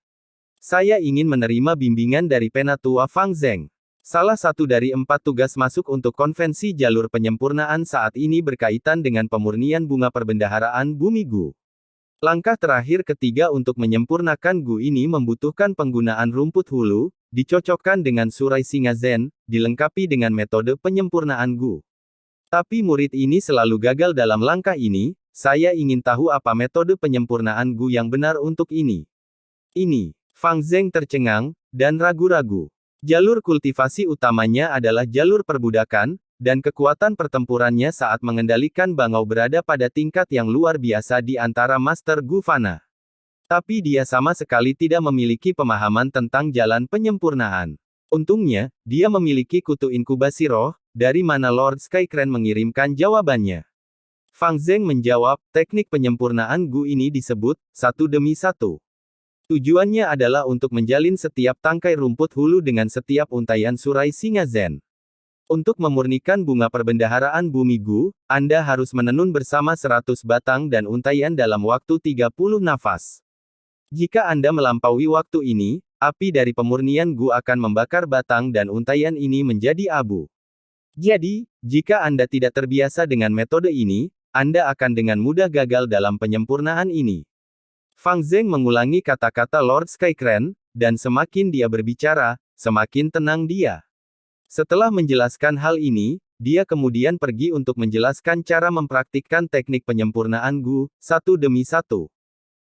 Saya ingin menerima bimbingan dari Penatua Fangzeng. Salah satu dari 4 tugas masuk untuk konvensi jalur penyempurnaan saat ini berkaitan dengan pemurnian bunga perbendaharaan bumi Gu. Langkah terakhir ketiga untuk menyempurnakan Gu ini membutuhkan penggunaan rumput hulu, dicocokkan dengan Surai Singa Zen, dilengkapi dengan metode penyempurnaan Gu. Tapi murid ini selalu gagal dalam langkah ini. Saya ingin tahu apa metode penyempurnaan Gu yang benar untuk ini. Ini. Fang Zeng tercengang, dan ragu-ragu. Jalur kultivasi utamanya adalah jalur perbudakan, dan kekuatan pertempurannya saat mengendalikan bangau berada pada tingkat yang luar biasa di antara Master Gu Fana. Tapi dia sama sekali tidak memiliki pemahaman tentang jalan penyempurnaan. Untungnya, dia memiliki kutu inkubasi roh, dari mana Lord Skycrane mengirimkan jawabannya. Fang Zeng menjawab, teknik penyempurnaan Gu ini disebut, satu demi satu. Tujuannya adalah untuk menjalin setiap tangkai rumput hulu dengan setiap untaian Surai Singa Zen. Untuk memurnikan bunga perbendaharaan bumi Gu, Anda harus menenun bersama 100 batang dan untaian dalam waktu 30 nafas. Jika Anda melampaui waktu ini, api dari pemurnian Gu akan membakar batang dan untaian ini menjadi abu. Jadi, jika Anda tidak terbiasa dengan metode ini, Anda akan dengan mudah gagal dalam penyempurnaan ini. Fang Zeng mengulangi kata-kata Lord Skycrane, dan semakin dia berbicara, semakin tenang dia. Setelah menjelaskan hal ini, dia kemudian pergi untuk menjelaskan cara mempraktikkan teknik penyempurnaan Gu, satu demi satu.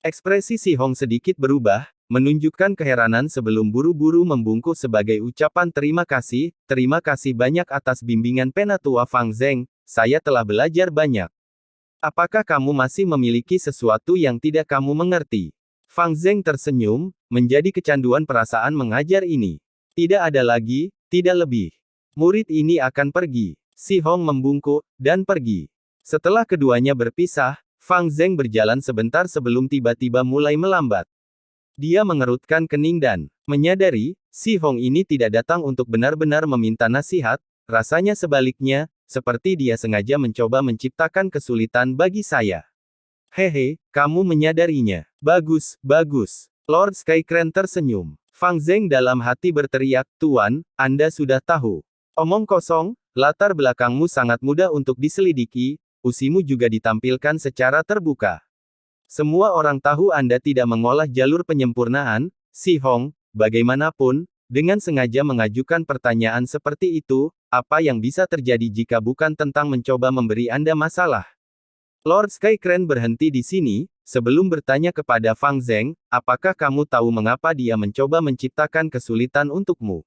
Ekspresi Si Hong sedikit berubah, menunjukkan keheranan sebelum buru-buru membungkuk sebagai ucapan terima kasih banyak atas bimbingan Penatua Fang Zeng, saya telah belajar banyak. Apakah kamu masih memiliki sesuatu yang tidak kamu mengerti? Fang Zeng tersenyum, menjadi kecanduan perasaan mengajar ini. Tidak ada lagi, tidak lebih. Murid ini akan pergi. Si Hong membungkuk, dan pergi. Setelah keduanya berpisah, Fang Zeng berjalan sebentar sebelum tiba-tiba mulai melambat. Dia mengerutkan kening dan menyadari, Si Hong ini tidak datang untuk benar-benar meminta nasihat, rasanya sebaliknya, seperti dia sengaja mencoba menciptakan kesulitan bagi saya. Hehe, kamu menyadarinya. Bagus, bagus. Lord Skycrane tersenyum. Fang Zeng dalam hati berteriak, Tuan, Anda sudah tahu. Omong kosong, latar belakangmu sangat mudah untuk diselidiki, usimu juga ditampilkan secara terbuka. Semua orang tahu Anda tidak mengolah jalur penyempurnaan, Si Hong, bagaimanapun, dengan sengaja mengajukan pertanyaan seperti itu, apa yang bisa terjadi jika bukan tentang mencoba memberi Anda masalah? Lord Skycrane berhenti di sini, sebelum bertanya kepada Fang Zeng, apakah kamu tahu mengapa dia mencoba menciptakan kesulitan untukmu?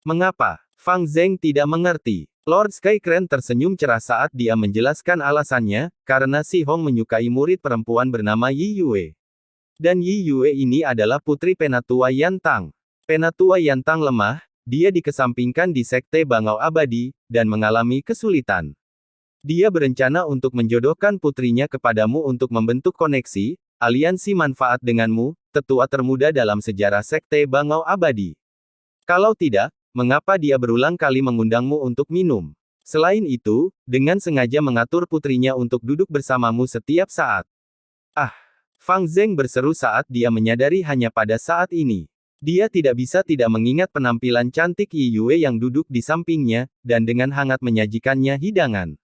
Mengapa? Fang Zeng tidak mengerti. Lord Skycrane tersenyum cerah saat dia menjelaskan alasannya, karena Si Hong menyukai murid perempuan bernama Yi Yue. Dan Yi Yue ini adalah putri Penatua Yan Tang. Penatua Yan Tang lemah, dia dikesampingkan di Sekte Bangau Abadi, dan mengalami kesulitan. Dia berencana untuk menjodohkan putrinya kepadamu untuk membentuk koneksi, aliansi manfaat denganmu, tetua termuda dalam sejarah Sekte Bangau Abadi. Kalau tidak, mengapa dia berulang kali mengundangmu untuk minum? Selain itu, dengan sengaja mengatur putrinya untuk duduk bersamamu setiap saat. Ah! Fang Zeng berseru saat dia menyadari hanya pada saat ini. Dia tidak bisa tidak mengingat penampilan cantik Yi Yue yang duduk di sampingnya, dan dengan hangat menyajikannya hidangan.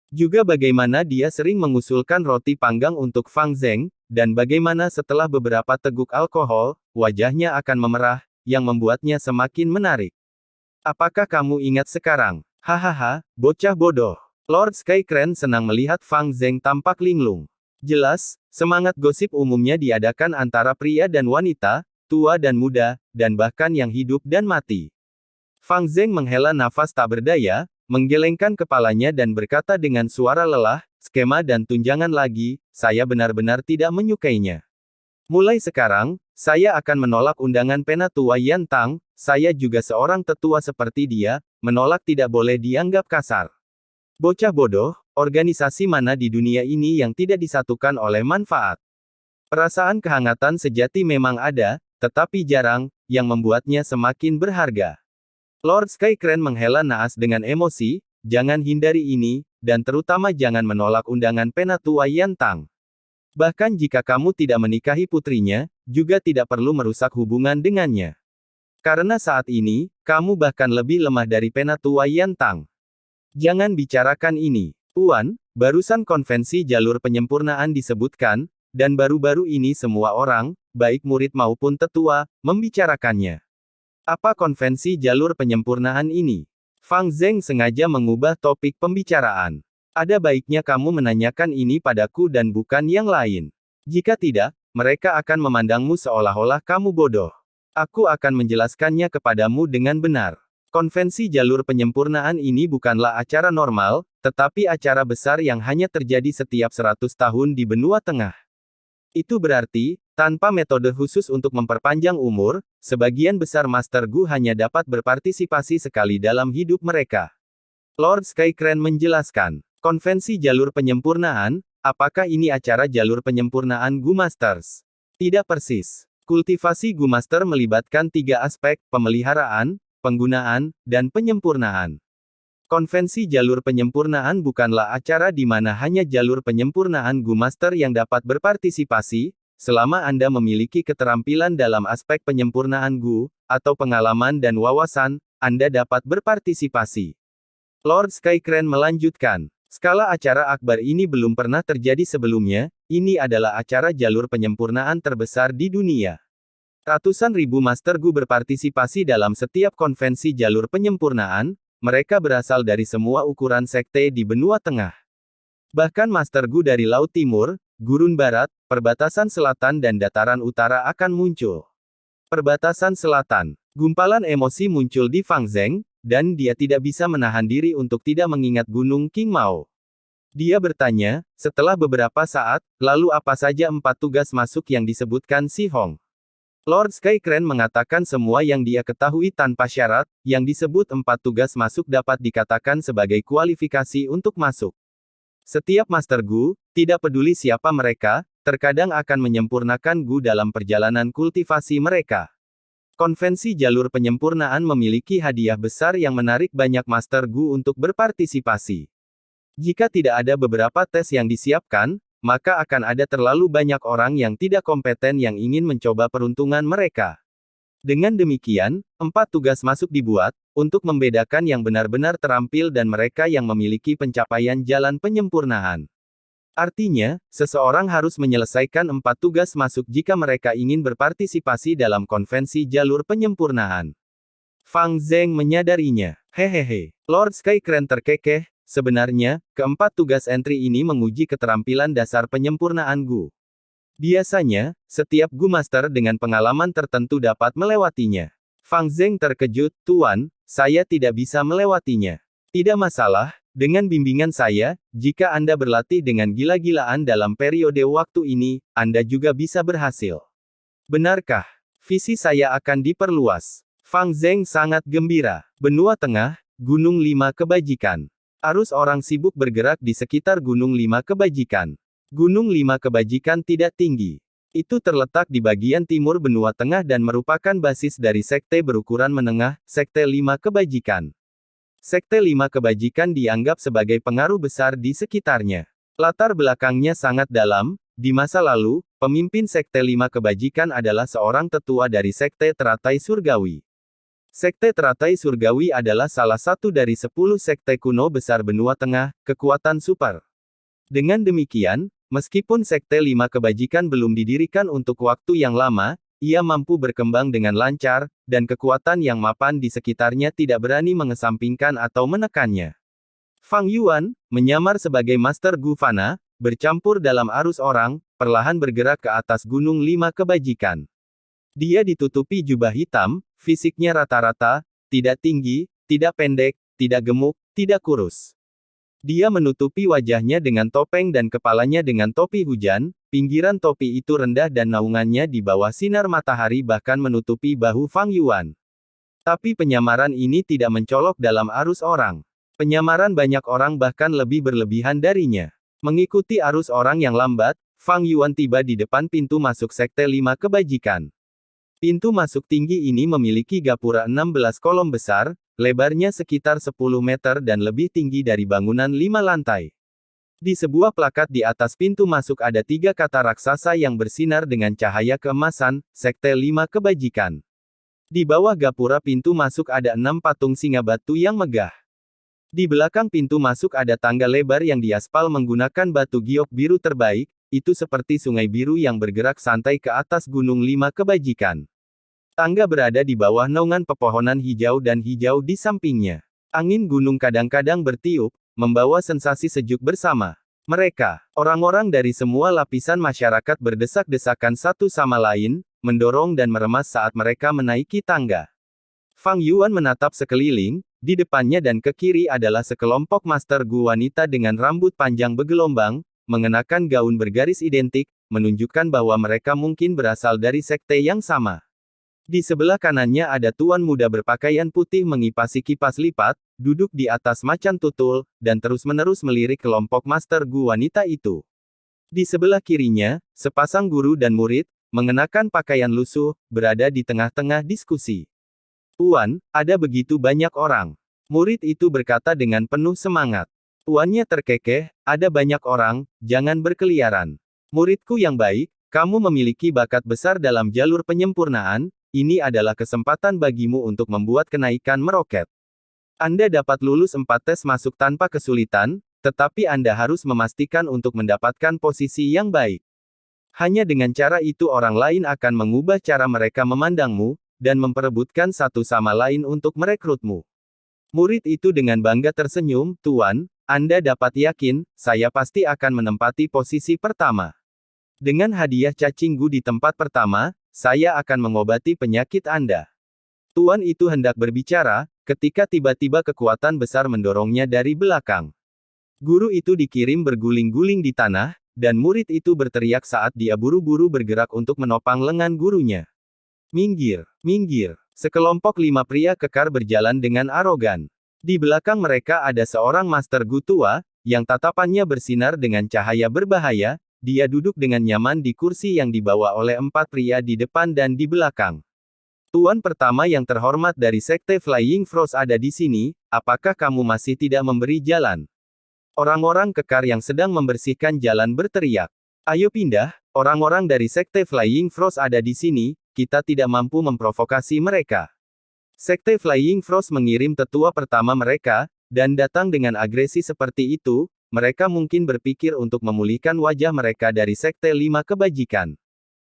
Juga bagaimana dia sering mengusulkan roti panggang untuk Fang Zeng, dan bagaimana setelah beberapa teguk alkohol, wajahnya akan memerah, yang membuatnya semakin menarik. Apakah kamu ingat sekarang? Hahaha, bocah bodoh. Lord Skycrane senang melihat Fang Zeng tampak linglung. Jelas, semangat gosip umumnya diadakan antara pria dan wanita, tua dan muda, dan bahkan yang hidup dan mati. Fang Zeng menghela nafas tak berdaya, menggelengkan kepalanya dan berkata dengan suara lelah, skema dan tunjangan lagi, saya benar-benar tidak menyukainya. Mulai sekarang, saya akan menolak undangan Penatua Yan Tang, saya juga seorang tetua seperti dia, menolak tidak boleh dianggap kasar. Bocah bodoh, organisasi mana di dunia ini yang tidak disatukan oleh manfaat? Perasaan kehangatan sejati memang ada, tetapi jarang, yang membuatnya semakin berharga. Lord Skycrane menghela naas dengan emosi, jangan hindari ini, dan terutama jangan menolak undangan Penatua Yan Tang. Bahkan jika kamu tidak menikahi putrinya, juga tidak perlu merusak hubungan dengannya. Karena saat ini, kamu bahkan lebih lemah dari Penatua Yan Tang. Jangan bicarakan ini. Tuan, barusan konvensi jalur penyempurnaan disebutkan, dan baru-baru ini semua orang, baik murid maupun tetua, membicarakannya. Apa konvensi jalur penyempurnaan ini? Fang Zeng sengaja mengubah topik pembicaraan. Ada baiknya kamu menanyakan ini padaku dan bukan yang lain. Jika tidak, mereka akan memandangmu seolah-olah kamu bodoh. Aku akan menjelaskannya kepadamu dengan benar. Konvensi jalur penyempurnaan ini bukanlah acara normal, tetapi acara besar yang hanya terjadi setiap 100 tahun di benua tengah. Itu berarti, tanpa metode khusus untuk memperpanjang umur, sebagian besar Master Gu hanya dapat berpartisipasi sekali dalam hidup mereka. Lord Skycrane menjelaskan, konvensi jalur penyempurnaan, apakah ini acara jalur penyempurnaan Gu Masters? Tidak persis. Kultivasi Gu Master melibatkan 3 aspek, pemeliharaan, penggunaan, dan penyempurnaan. Konvensi jalur penyempurnaan bukanlah acara di mana hanya jalur penyempurnaan Gu Master yang dapat berpartisipasi, selama Anda memiliki keterampilan dalam aspek penyempurnaan Gu, atau pengalaman dan wawasan, Anda dapat berpartisipasi. Lord Skycrane melanjutkan, skala acara akbar ini belum pernah terjadi sebelumnya, ini adalah acara jalur penyempurnaan terbesar di dunia. Ratusan ribu Master Gu berpartisipasi dalam setiap konvensi jalur penyempurnaan. Mereka berasal dari semua ukuran sekte di benua tengah. Bahkan Master Gu dari Laut Timur, Gurun Barat, Perbatasan Selatan dan Dataran Utara akan muncul. Perbatasan Selatan. Gumpalan emosi muncul di Fang Zeng, dan dia tidak bisa menahan diri untuk tidak mengingat Gunung King Mao. Dia bertanya, setelah beberapa saat, lalu apa saja 4 tugas masuk yang disebutkan Si Hong? Lord Skycrane mengatakan semua yang dia ketahui tanpa syarat, yang disebut 4 tugas masuk dapat dikatakan sebagai kualifikasi untuk masuk. Setiap Master Gu, tidak peduli siapa mereka, terkadang akan menyempurnakan Gu dalam perjalanan kultivasi mereka. Konvensi jalur penyempurnaan memiliki hadiah besar yang menarik banyak Master Gu untuk berpartisipasi. Jika tidak ada beberapa tes yang disiapkan, maka akan ada terlalu banyak orang yang tidak kompeten yang ingin mencoba peruntungan mereka. Dengan demikian, 4 tugas masuk dibuat, untuk membedakan yang benar-benar terampil dan mereka yang memiliki pencapaian jalan penyempurnaan. Artinya, seseorang harus menyelesaikan 4 tugas masuk jika mereka ingin berpartisipasi dalam konvensi jalur penyempurnaan. Fang Zeng menyadarinya. Hehehe. Lord Skycrane terkekeh. Sebenarnya, keempat tugas entry ini menguji keterampilan dasar penyempurnaan Gu. Biasanya, setiap Gu Master dengan pengalaman tertentu dapat melewatinya. Fang Zeng terkejut, Tuan, saya tidak bisa melewatinya. Tidak masalah, dengan bimbingan saya, jika Anda berlatih dengan gila-gilaan dalam periode waktu ini, Anda juga bisa berhasil. Benarkah? Visi saya akan diperluas. Fang Zeng sangat gembira. Benua Tengah, Gunung 5 Kebajikan. Arus orang sibuk bergerak di sekitar Gunung 5 Kebajikan. Gunung 5 Kebajikan tidak tinggi. Itu terletak di bagian timur benua tengah dan merupakan basis dari sekte berukuran menengah, Sekte 5 Kebajikan. Sekte 5 Kebajikan dianggap sebagai pengaruh besar di sekitarnya. Latar belakangnya sangat dalam. Di masa lalu, pemimpin Sekte 5 Kebajikan adalah seorang tetua dari Sekte Teratai Surgawi. Sekte Teratai Surgawi adalah salah satu dari 10 sekte kuno besar benua tengah, kekuatan super. Dengan demikian, meskipun Sekte 5 Kebajikan belum didirikan untuk waktu yang lama, ia mampu berkembang dengan lancar, dan kekuatan yang mapan di sekitarnya tidak berani mengesampingkan atau menekannya. Fang Yuan, menyamar sebagai Master Gu Fana, bercampur dalam arus orang, perlahan bergerak ke atas Gunung 5 Kebajikan. Dia ditutupi jubah hitam, fisiknya rata-rata, tidak tinggi, tidak pendek, tidak gemuk, tidak kurus. Dia menutupi wajahnya dengan topeng dan kepalanya dengan topi hujan, pinggiran topi itu rendah dan naungannya di bawah sinar matahari bahkan menutupi bahu Fang Yuan. Tapi penyamaran ini tidak mencolok dalam arus orang. Penyamaran banyak orang bahkan lebih berlebihan darinya. Mengikuti arus orang yang lambat, Fang Yuan tiba di depan pintu masuk Sekte 5 Kebajikan. Pintu masuk tinggi ini memiliki gapura 16 kolom besar, lebarnya sekitar 10 meter dan lebih tinggi dari bangunan 5 lantai. Di sebuah plakat di atas pintu masuk ada 3 kata raksasa yang bersinar dengan cahaya keemasan, Sekte 5 Kebajikan. Di bawah gapura pintu masuk ada 6 patung singa batu yang megah. Di belakang pintu masuk ada tangga lebar yang diaspal menggunakan batu giok biru terbaik, itu seperti sungai biru yang bergerak santai ke atas Gunung 5 Kebajikan. Tangga berada di bawah naungan pepohonan hijau dan hijau di sampingnya. Angin gunung kadang-kadang bertiup, membawa sensasi sejuk bersama. Mereka, orang-orang dari semua lapisan masyarakat berdesak-desakan satu sama lain, mendorong dan meremas saat mereka menaiki tangga. Fang Yuan menatap sekeliling, di depannya dan ke kiri adalah sekelompok master gu wanita dengan rambut panjang bergelombang, mengenakan gaun bergaris identik, menunjukkan bahwa mereka mungkin berasal dari sekte yang sama. Di sebelah kanannya ada tuan muda berpakaian putih mengipasi kipas lipat, duduk di atas macan tutul, dan terus-menerus melirik kelompok master gu wanita itu. Di sebelah kirinya, sepasang guru dan murid, mengenakan pakaian lusuh, berada di tengah-tengah diskusi. Tuan, ada begitu banyak orang. Murid itu berkata dengan penuh semangat. Tuannya terkekeh, ada banyak orang, jangan berkeliaran. Muridku yang baik, kamu memiliki bakat besar dalam jalur penyempurnaan, ini adalah kesempatan bagimu untuk membuat kenaikan meroket. Anda dapat lulus 4 tes masuk tanpa kesulitan, tetapi Anda harus memastikan untuk mendapatkan posisi yang baik. Hanya dengan cara itu orang lain akan mengubah cara mereka memandangmu, dan memperebutkan satu sama lain untuk merekrutmu. Murid itu dengan bangga tersenyum, Tuan, Anda dapat yakin, saya pasti akan menempati posisi pertama. Dengan hadiah cacing gu di tempat pertama, saya akan mengobati penyakit Anda. Tuan itu hendak berbicara, ketika tiba-tiba kekuatan besar mendorongnya dari belakang. Guru itu dikirim berguling-guling di tanah, dan murid itu berteriak saat dia buru-buru bergerak untuk menopang lengan gurunya. Minggir, minggir. Sekelompok 5 pria kekar berjalan dengan arogan. Di belakang mereka ada seorang master gu tua, yang tatapannya bersinar dengan cahaya berbahaya. Dia duduk dengan nyaman di kursi yang dibawa oleh 4 pria di depan dan di belakang. Tuan pertama yang terhormat dari Sekte Flying Frost ada di sini, apakah kamu masih tidak memberi jalan? Orang-orang kekar yang sedang membersihkan jalan berteriak. Ayo pindah, orang-orang dari Sekte Flying Frost ada di sini, kita tidak mampu memprovokasi mereka. Sekte Flying Frost mengirim tetua pertama mereka, dan datang dengan agresi seperti itu, mereka mungkin berpikir untuk memulihkan wajah mereka dari Sekte 5 Kebajikan.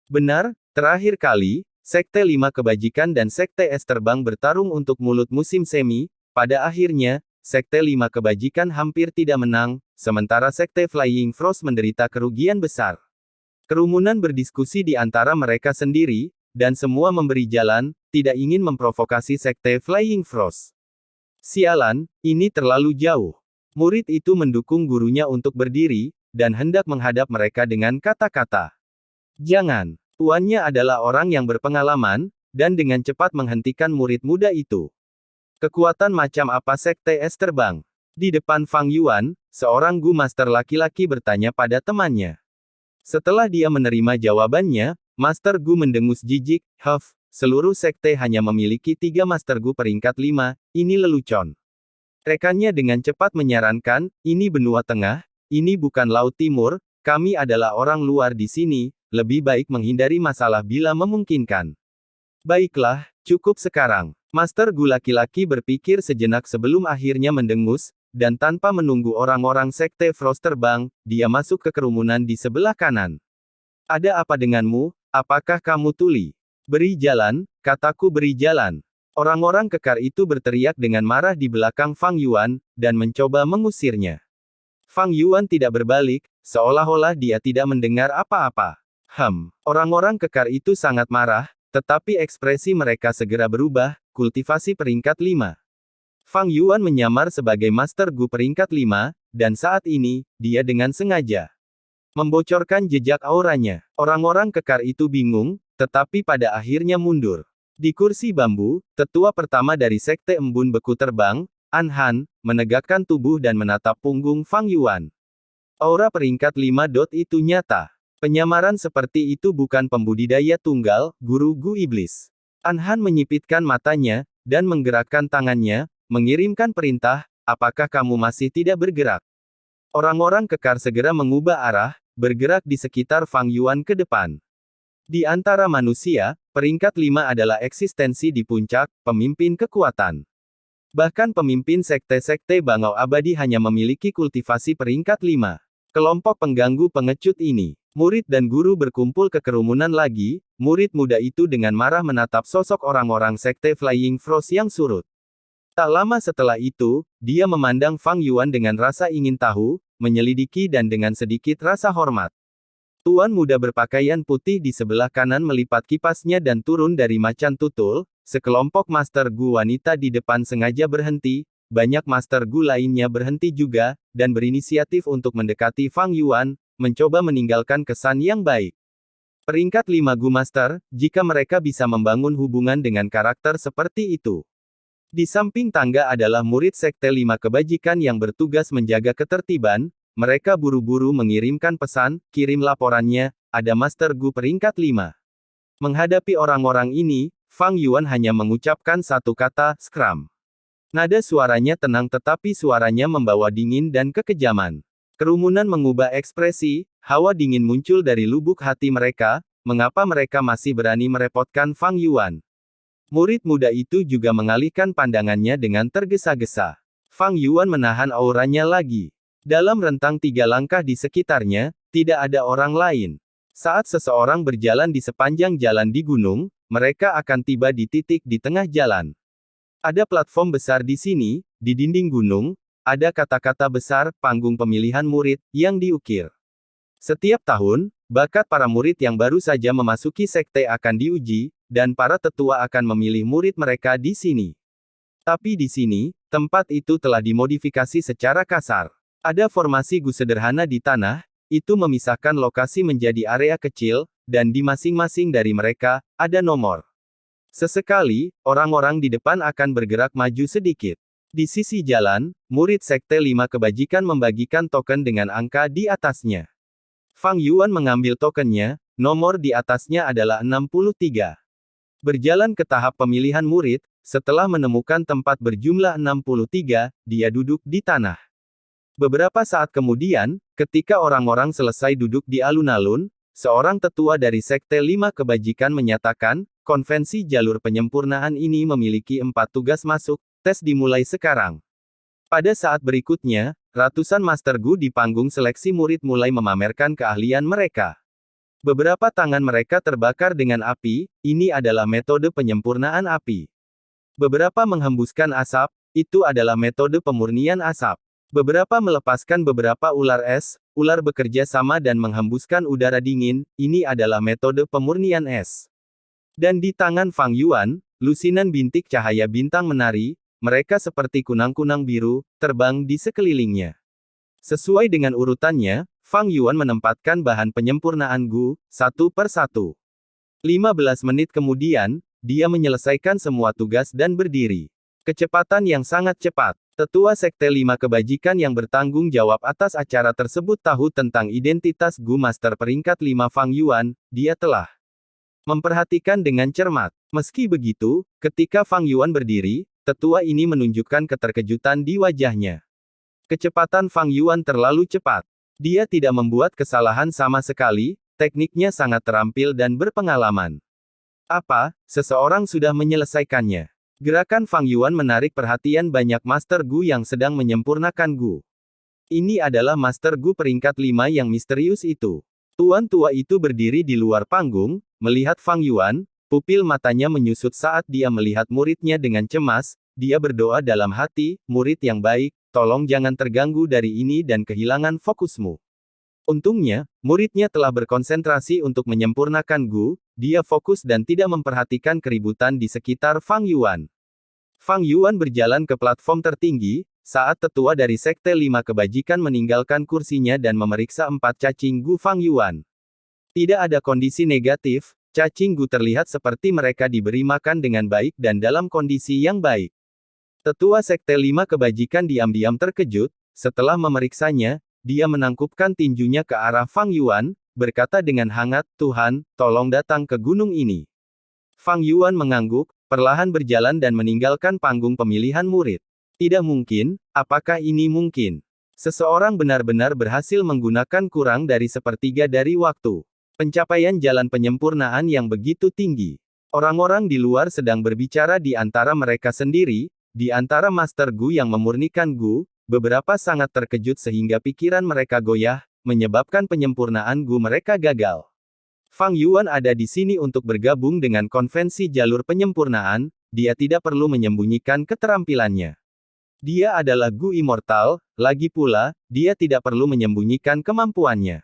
Benar, terakhir kali, Sekte 5 Kebajikan dan Sekte Es Terbang bertarung untuk mulut musim semi, pada akhirnya, Sekte 5 Kebajikan hampir tidak menang, sementara Sekte Flying Frost menderita kerugian besar. Kerumunan berdiskusi di antara mereka sendiri, dan semua memberi jalan, tidak ingin memprovokasi Sekte Flying Frost. Sialan, ini terlalu jauh. Murid itu mendukung gurunya untuk berdiri, dan hendak menghadap mereka dengan kata-kata. Jangan, tuannya adalah orang yang berpengalaman, dan dengan cepat menghentikan murid muda itu. Kekuatan macam apa Sekte Es Terbang? Di depan Fang Yuan, seorang gu master laki-laki bertanya pada temannya. Setelah dia menerima jawabannya, Master Gu mendengus jijik, seluruh sekte hanya memiliki 3 Master Gu peringkat 5, ini lelucon. Rekannya dengan cepat menyarankan, ini benua tengah, ini bukan laut timur, kami adalah orang luar di sini, lebih baik menghindari masalah bila memungkinkan. Baiklah, cukup sekarang. Master Gu laki-laki berpikir sejenak sebelum akhirnya mendengus, dan tanpa menunggu orang-orang Sekte Frost terbang, dia masuk ke kerumunan di sebelah kanan. Ada apa denganmu, apakah kamu tuli? Beri jalan, kataku beri jalan. Orang-orang kekar itu berteriak dengan marah di belakang Fang Yuan, dan mencoba mengusirnya. Fang Yuan tidak berbalik, seolah-olah dia tidak mendengar apa-apa. Orang-orang kekar itu sangat marah, tetapi ekspresi mereka segera berubah, kultivasi peringkat 5. Fang Yuan menyamar sebagai Master Gu peringkat 5, dan saat ini, dia dengan sengaja membocorkan jejak auranya. Orang-orang kekar itu bingung, tetapi pada akhirnya mundur. Di kursi bambu, tetua pertama dari Sekte Embun Beku Terbang, An Han, menegakkan tubuh dan menatap punggung Fang Yuan. Aura peringkat 5. Itu nyata. Penyamaran seperti itu bukan pembudidaya tunggal, guru Gu Iblis. An Han menyipitkan matanya, dan menggerakkan tangannya, mengirimkan perintah, apakah kamu masih tidak bergerak? Orang-orang kekar segera mengubah arah, bergerak di sekitar Fang Yuan ke depan. Di antara manusia, peringkat 5 adalah eksistensi di puncak, pemimpin kekuatan. Bahkan pemimpin sekte-sekte bangau abadi hanya memiliki kultivasi peringkat 5. Kelompok pengganggu pengecut ini Murid dan guru berkumpul ke kerumunan lagi, murid muda itu dengan marah menatap sosok orang-orang sekte Flying Frost yang surut. Tak lama setelah itu, dia memandang Fang Yuan dengan rasa ingin tahu, menyelidiki dan dengan sedikit rasa hormat. Tuan muda berpakaian putih di sebelah kanan melipat kipasnya dan turun dari macan tutul. Sekelompok Master Gu wanita di depan sengaja berhenti, banyak Master Gu lainnya berhenti juga, dan berinisiatif untuk mendekati Fang Yuan, mencoba meninggalkan kesan yang baik. Peringkat 5 Gu Master, jika mereka bisa membangun hubungan dengan karakter seperti itu. Di samping tangga adalah murid Sekte 5 Kebajikan yang bertugas menjaga ketertiban, mereka buru-buru mengirimkan pesan, kirim laporannya, ada Master Gu peringkat 5. Menghadapi orang-orang ini, Fang Yuan hanya mengucapkan satu kata, "Scrum." Nada suaranya tenang tetapi suaranya membawa dingin dan kekejaman. Kerumunan mengubah ekspresi, hawa dingin muncul dari lubuk hati mereka, mengapa mereka masih berani merepotkan Fang Yuan. Murid muda itu juga mengalihkan pandangannya dengan tergesa-gesa. Fang Yuan menahan auranya lagi. Dalam rentang 3 langkah di sekitarnya, tidak ada orang lain. Saat seseorang berjalan di sepanjang jalan di gunung, mereka akan tiba di titik di tengah jalan. Ada platform besar di sini, di dinding gunung, ada kata-kata besar, panggung pemilihan murid, yang diukir. Setiap tahun, bakat para murid yang baru saja memasuki sekte akan diuji, dan para tetua akan memilih murid mereka di sini. Tapi di sini, tempat itu telah dimodifikasi secara kasar. Ada formasi Gu sederhana di tanah, itu memisahkan lokasi menjadi area kecil, dan di masing-masing dari mereka, ada nomor. Sesekali, orang-orang di depan akan bergerak maju sedikit. Di sisi jalan, murid Sekte 5 Kebajikan membagikan token dengan angka di atasnya. Fang Yuan mengambil tokennya, nomor di atasnya adalah 63. Berjalan ke tahap pemilihan murid, setelah menemukan tempat berjumlah 63, dia duduk di tanah. Beberapa saat kemudian, ketika orang-orang selesai duduk di alun-alun, seorang tetua dari Sekte 5 Kebajikan menyatakan, konvensi jalur penyempurnaan ini memiliki 4 tugas masuk, tes dimulai sekarang. Pada saat berikutnya, ratusan Master Gu di panggung seleksi murid mulai memamerkan keahlian mereka. Beberapa tangan mereka terbakar dengan api, ini adalah metode penyempurnaan api. Beberapa menghembuskan asap, itu adalah metode pemurnian asap. Beberapa melepaskan beberapa ular es, ular bekerja sama dan menghembuskan udara dingin, ini adalah metode pemurnian es. Dan di tangan Fang Yuan, lusinan bintik cahaya bintang menari, mereka seperti kunang-kunang biru, terbang di sekelilingnya. Sesuai dengan urutannya, Fang Yuan menempatkan bahan penyempurnaan Gu, satu per satu. 15 menit kemudian, dia menyelesaikan semua tugas dan berdiri. Kecepatan yang sangat cepat. Tetua Sekte 5 Kebajikan yang bertanggung jawab atas acara tersebut tahu tentang identitas Gu Master peringkat 5 Fang Yuan, dia telah memperhatikan dengan cermat. Meski begitu, ketika Fang Yuan berdiri, tetua ini menunjukkan keterkejutan di wajahnya. Kecepatan Fang Yuan terlalu cepat. Dia tidak membuat kesalahan sama sekali, tekniknya sangat terampil dan berpengalaman. Apa, seseorang sudah menyelesaikannya? Gerakan Fang Yuan menarik perhatian banyak Master Gu yang sedang menyempurnakan Gu. Ini adalah Master Gu peringkat 5 yang misterius itu. Tuan tua itu berdiri di luar panggung, melihat Fang Yuan, pupil matanya menyusut saat dia melihat muridnya dengan cemas, dia berdoa dalam hati, murid yang baik, tolong jangan terganggu dari ini dan kehilangan fokusmu. Untungnya, muridnya telah berkonsentrasi untuk menyempurnakan Gu, dia fokus dan tidak memperhatikan keributan di sekitar Fang Yuan. Fang Yuan berjalan ke platform tertinggi, saat tetua dari Sekte 5 Kebajikan meninggalkan kursinya dan memeriksa 4 cacing Gu Fang Yuan. Tidak ada kondisi negatif, cacing Gu terlihat seperti mereka diberi makan dengan baik dan dalam kondisi yang baik. Tetua Sekte 5 Kebajikan diam-diam terkejut, setelah memeriksanya, dia menangkupkan tinjunya ke arah Fang Yuan, berkata dengan hangat, "Tuhan, tolong datang ke gunung ini." Fang Yuan mengangguk, perlahan berjalan dan meninggalkan panggung pemilihan murid. Tidak mungkin, apakah ini mungkin? Seseorang benar-benar berhasil menggunakan kurang dari sepertiga dari waktu. Pencapaian jalan penyempurnaan yang begitu tinggi. Orang-orang di luar sedang berbicara di antara mereka sendiri, di antara Master Gu yang memurnikan Gu, beberapa sangat terkejut sehingga pikiran mereka goyah, menyebabkan penyempurnaan Gu mereka gagal. Fang Yuan ada di sini untuk bergabung dengan konvensi jalur penyempurnaan, dia tidak perlu menyembunyikan keterampilannya. Dia adalah Gu Immortal, lagi pula, dia tidak perlu menyembunyikan kemampuannya.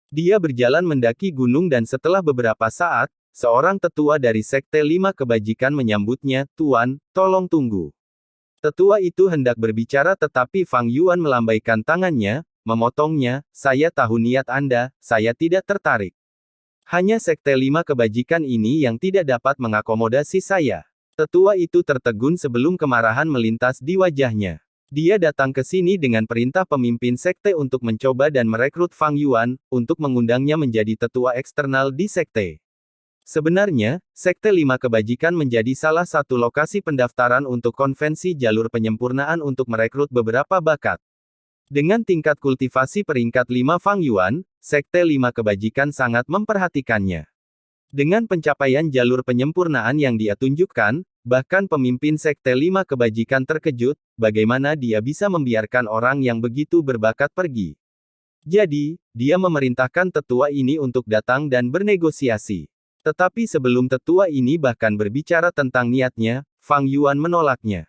Dia berjalan mendaki gunung dan setelah beberapa saat, seorang tetua dari Sekte Lima Kebajikan menyambutnya, "Tuan, tolong tunggu." Tetua itu hendak berbicara tetapi Fang Yuan melambaikan tangannya, memotongnya, "Saya tahu niat Anda, saya tidak tertarik. Hanya Sekte Lima Kebajikan ini yang tidak dapat mengakomodasi saya." Tetua itu tertegun sebelum kemarahan melintas di wajahnya. Dia datang ke sini dengan perintah pemimpin sekte untuk mencoba dan merekrut Fang Yuan, untuk mengundangnya menjadi tetua eksternal di sekte. Sebenarnya, Sekte Lima Kebajikan menjadi salah satu lokasi pendaftaran untuk konvensi jalur penyempurnaan untuk merekrut beberapa bakat. Dengan tingkat kultivasi peringkat 5 Fang Yuan, Sekte Lima Kebajikan sangat memperhatikannya. Dengan pencapaian jalur penyempurnaan yang dia tunjukkan, bahkan pemimpin Sekte Lima Kebajikan terkejut, bagaimana dia bisa membiarkan orang yang begitu berbakat pergi. Jadi, dia memerintahkan tetua ini untuk datang dan bernegosiasi. Tetapi sebelum tetua ini bahkan berbicara tentang niatnya, Fang Yuan menolaknya.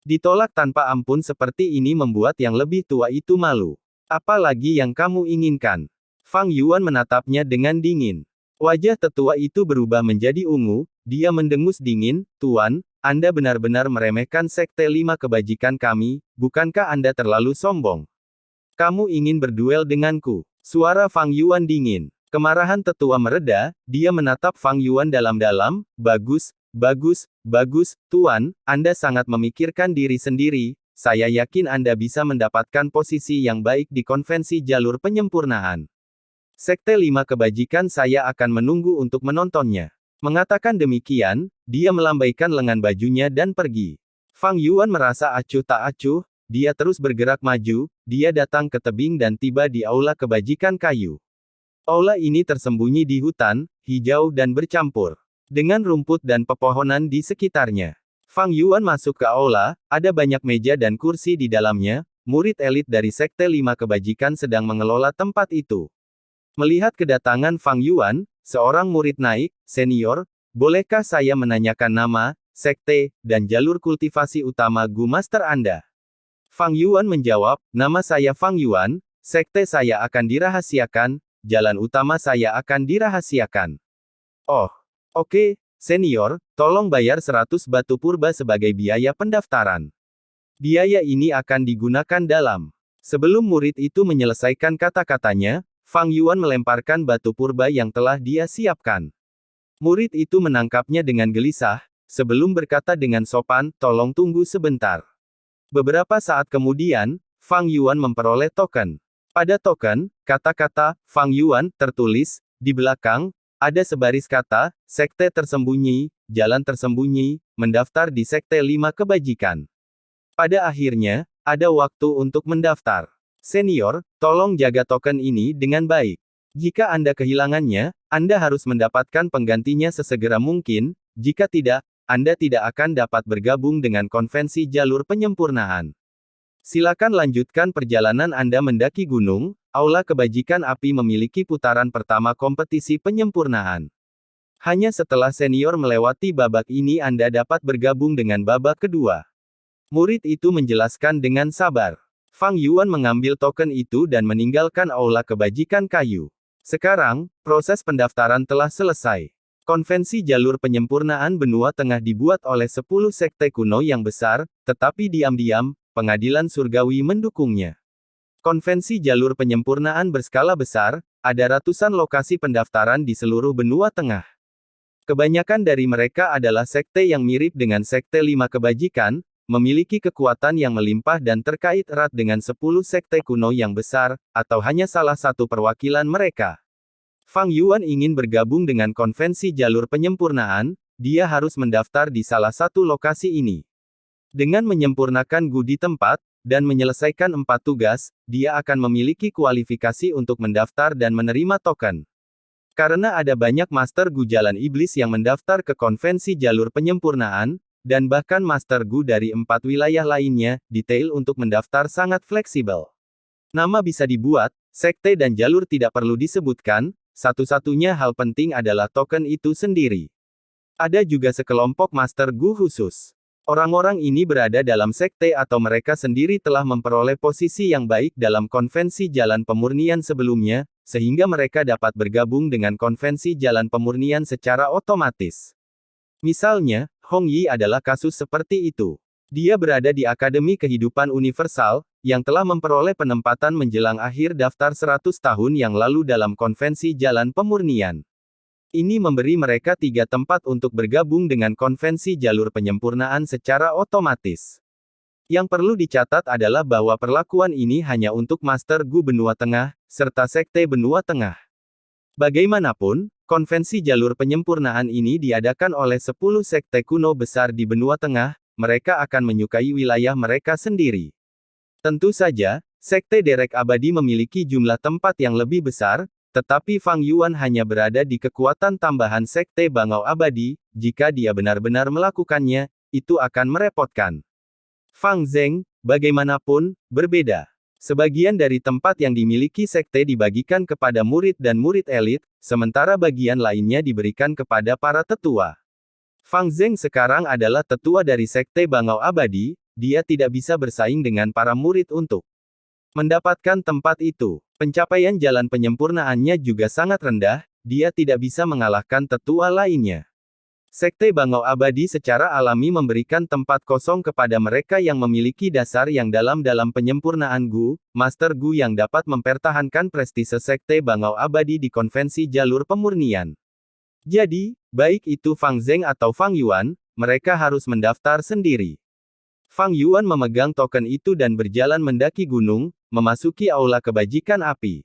Ditolak tanpa ampun seperti ini membuat yang lebih tua itu malu. "Apa lagi yang kamu inginkan?" Fang Yuan menatapnya dengan dingin. Wajah tetua itu berubah menjadi ungu, dia mendengus dingin, "Tuan, Anda benar-benar meremehkan Sekte Lima Kebajikan kami, bukankah Anda terlalu sombong? Kamu ingin berduel denganku?" Suara Fang Yuan dingin. Kemarahan tetua mereda, dia menatap Fang Yuan dalam-dalam, "Bagus, bagus, bagus, Tuan, Anda sangat memikirkan diri sendiri, saya yakin Anda bisa mendapatkan posisi yang baik di konvensi jalur penyempurnaan. Sekte Lima Kebajikan saya akan menunggu untuk menontonnya." Mengatakan demikian, dia melambaikan lengan bajunya dan pergi. Fang Yuan merasa acuh tak acuh, dia terus bergerak maju, dia datang ke tebing dan tiba di aula kebajikan kayu. Aula ini tersembunyi di hutan, hijau dan bercampur dengan rumput dan pepohonan di sekitarnya. Fang Yuan masuk ke aula, ada banyak meja dan kursi di dalamnya, murid elit dari Sekte Lima Kebajikan sedang mengelola tempat itu. Melihat kedatangan Fang Yuan, seorang murid naik, "Senior, bolehkah saya menanyakan nama, sekte, dan jalur kultivasi utama Gu Master Anda?" Fang Yuan menjawab, "Nama saya Fang Yuan, sekte saya akan dirahasiakan, jalan utama saya akan dirahasiakan." "Oh, oke, senior, tolong bayar 100 batu purba sebagai biaya pendaftaran. Biaya ini akan digunakan dalam..." Sebelum murid itu menyelesaikan kata-katanya, Fang Yuan melemparkan batu purba yang telah dia siapkan. Murid itu menangkapnya dengan gelisah, sebelum berkata dengan sopan, "Tolong tunggu sebentar." Beberapa saat kemudian, Fang Yuan memperoleh token. Pada token, kata-kata Fang Yuan tertulis di belakang, ada sebaris kata, "Sekte tersembunyi, jalan tersembunyi, mendaftar di Sekte Lima Kebajikan." Pada akhirnya, ada waktu untuk mendaftar. Senior, tolong jaga token ini dengan baik. Jika Anda kehilangannya, Anda harus mendapatkan penggantinya sesegera mungkin, jika tidak, Anda tidak akan dapat bergabung dengan konvensi jalur penyempurnaan. Silakan lanjutkan perjalanan Anda mendaki gunung. Aula Kebajikan Api memiliki putaran pertama kompetisi penyempurnaan. Hanya setelah senior melewati babak ini Anda dapat bergabung dengan babak kedua. Murid itu menjelaskan dengan sabar. Fang Yuan mengambil token itu dan meninggalkan aula kebajikan kayu. Sekarang, proses pendaftaran telah selesai. Konvensi jalur penyempurnaan benua tengah dibuat oleh 10 sekte kuno yang besar, tetapi diam-diam, pengadilan surgawi mendukungnya. Konvensi jalur penyempurnaan berskala besar, ada ratusan lokasi pendaftaran di seluruh benua tengah. Kebanyakan dari mereka adalah sekte yang mirip dengan Sekte Lima Kebajikan, memiliki kekuatan yang melimpah dan terkait erat dengan 10 sekte kuno yang besar, atau hanya salah satu perwakilan mereka. Fang Yuan ingin bergabung dengan konvensi jalur penyempurnaan, dia harus mendaftar di salah satu lokasi ini. Dengan menyempurnakan Gu di tempat, dan menyelesaikan 4 tugas, dia akan memiliki kualifikasi untuk mendaftar dan menerima token. Karena ada banyak Master Gu Jalan Iblis yang mendaftar ke konvensi jalur penyempurnaan, dan bahkan Master Gu dari 4 wilayah lainnya, detail untuk mendaftar sangat fleksibel. Nama bisa dibuat, Sekte dan jalur tidak perlu disebutkan, satu-satunya hal penting adalah token itu sendiri. Ada juga sekelompok Master Gu khusus. Orang-orang ini berada dalam sekte atau mereka sendiri telah memperoleh posisi yang baik dalam konvensi jalan pemurnian sebelumnya, sehingga mereka dapat bergabung dengan konvensi jalan pemurnian secara otomatis. Misalnya, Hong Yi adalah kasus seperti itu. Dia berada di Akademi Kehidupan Universal, yang telah memperoleh penempatan menjelang akhir daftar 100 tahun yang lalu dalam konvensi jalan pemurnian. Ini memberi mereka 3 tempat untuk bergabung dengan konvensi jalur penyempurnaan secara otomatis. Yang perlu dicatat adalah bahwa perlakuan ini hanya untuk Master Gu Benua Tengah, serta Sekte Benua Tengah. Bagaimanapun, konvensi jalur penyempurnaan ini diadakan oleh 10 sekte kuno besar di Benua Tengah, mereka akan menyukai wilayah mereka sendiri. Tentu saja, Sekte Derek Abadi memiliki jumlah tempat yang lebih besar, tetapi Fang Yuan hanya berada di kekuatan tambahan Sekte Bangau Abadi, jika dia benar-benar melakukannya, itu akan merepotkan. Fang Zheng, bagaimanapun, berbeda. Sebagian dari tempat yang dimiliki sekte dibagikan kepada murid dan murid elit, sementara bagian lainnya diberikan kepada para tetua. Fang Zheng sekarang adalah tetua dari Sekte Bangau Abadi, dia tidak bisa bersaing dengan para murid untuk mendapatkan tempat itu. Pencapaian jalan penyempurnaannya juga sangat rendah, dia tidak bisa mengalahkan tetua lainnya. Sekte Bangau Abadi secara alami memberikan tempat kosong kepada mereka yang memiliki dasar yang dalam penyempurnaan Gu, Master Gu yang dapat mempertahankan prestise Sekte Bangau Abadi di konvensi jalur pemurnian. Jadi, baik itu Fang Zheng atau Fang Yuan, mereka harus mendaftar sendiri. Fang Yuan memegang token itu dan berjalan mendaki gunung, memasuki aula kebajikan api.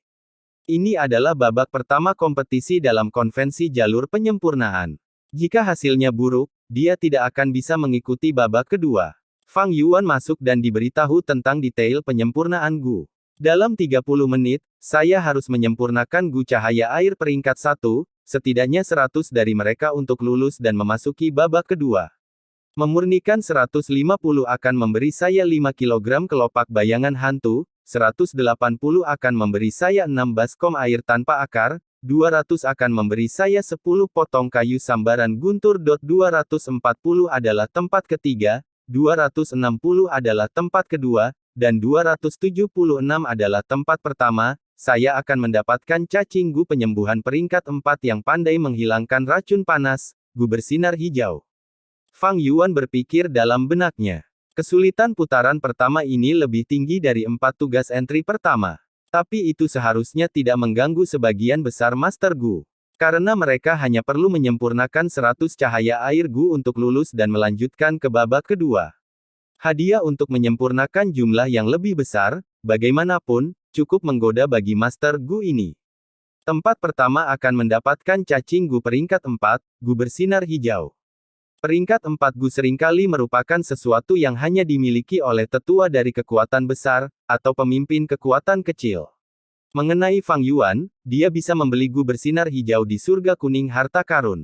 Ini adalah babak pertama kompetisi dalam konvensi jalur penyempurnaan. Jika hasilnya buruk, dia tidak akan bisa mengikuti babak kedua. Fang Yuan masuk dan diberitahu tentang detail penyempurnaan Gu. Dalam 30 menit, saya harus menyempurnakan Gu cahaya air peringkat 1, setidaknya 100 dari mereka untuk lulus dan memasuki babak kedua. Memurnikan 150 akan memberi saya 5 kg kelopak bayangan hantu, 180 akan memberi saya 6 baskom air tanpa akar, 200 akan memberi saya 10 potong kayu sambaran guntur. 240 adalah tempat ketiga, 260 adalah tempat kedua, dan 276 adalah tempat pertama. Saya akan mendapatkan cacing Gu penyembuhan peringkat 4 yang pandai menghilangkan racun panas, Gu bersinar hijau. Fang Yuan berpikir dalam benaknya. Kesulitan putaran pertama ini lebih tinggi dari 4 tugas entry pertama. Tapi itu seharusnya tidak mengganggu sebagian besar Master Gu. Karena mereka hanya perlu menyempurnakan 100 cahaya air Gu untuk lulus dan melanjutkan ke babak kedua. Hadiah untuk menyempurnakan jumlah yang lebih besar, bagaimanapun, cukup menggoda bagi Master Gu ini. Tempat pertama akan mendapatkan cacing Gu peringkat 4, Gu bersinar hijau. Peringkat 4 Gu seringkali merupakan sesuatu yang hanya dimiliki oleh tetua dari kekuatan besar, atau pemimpin kekuatan kecil. Mengenai Fang Yuan, dia bisa membeli Gu bersinar hijau di surga kuning harta karun.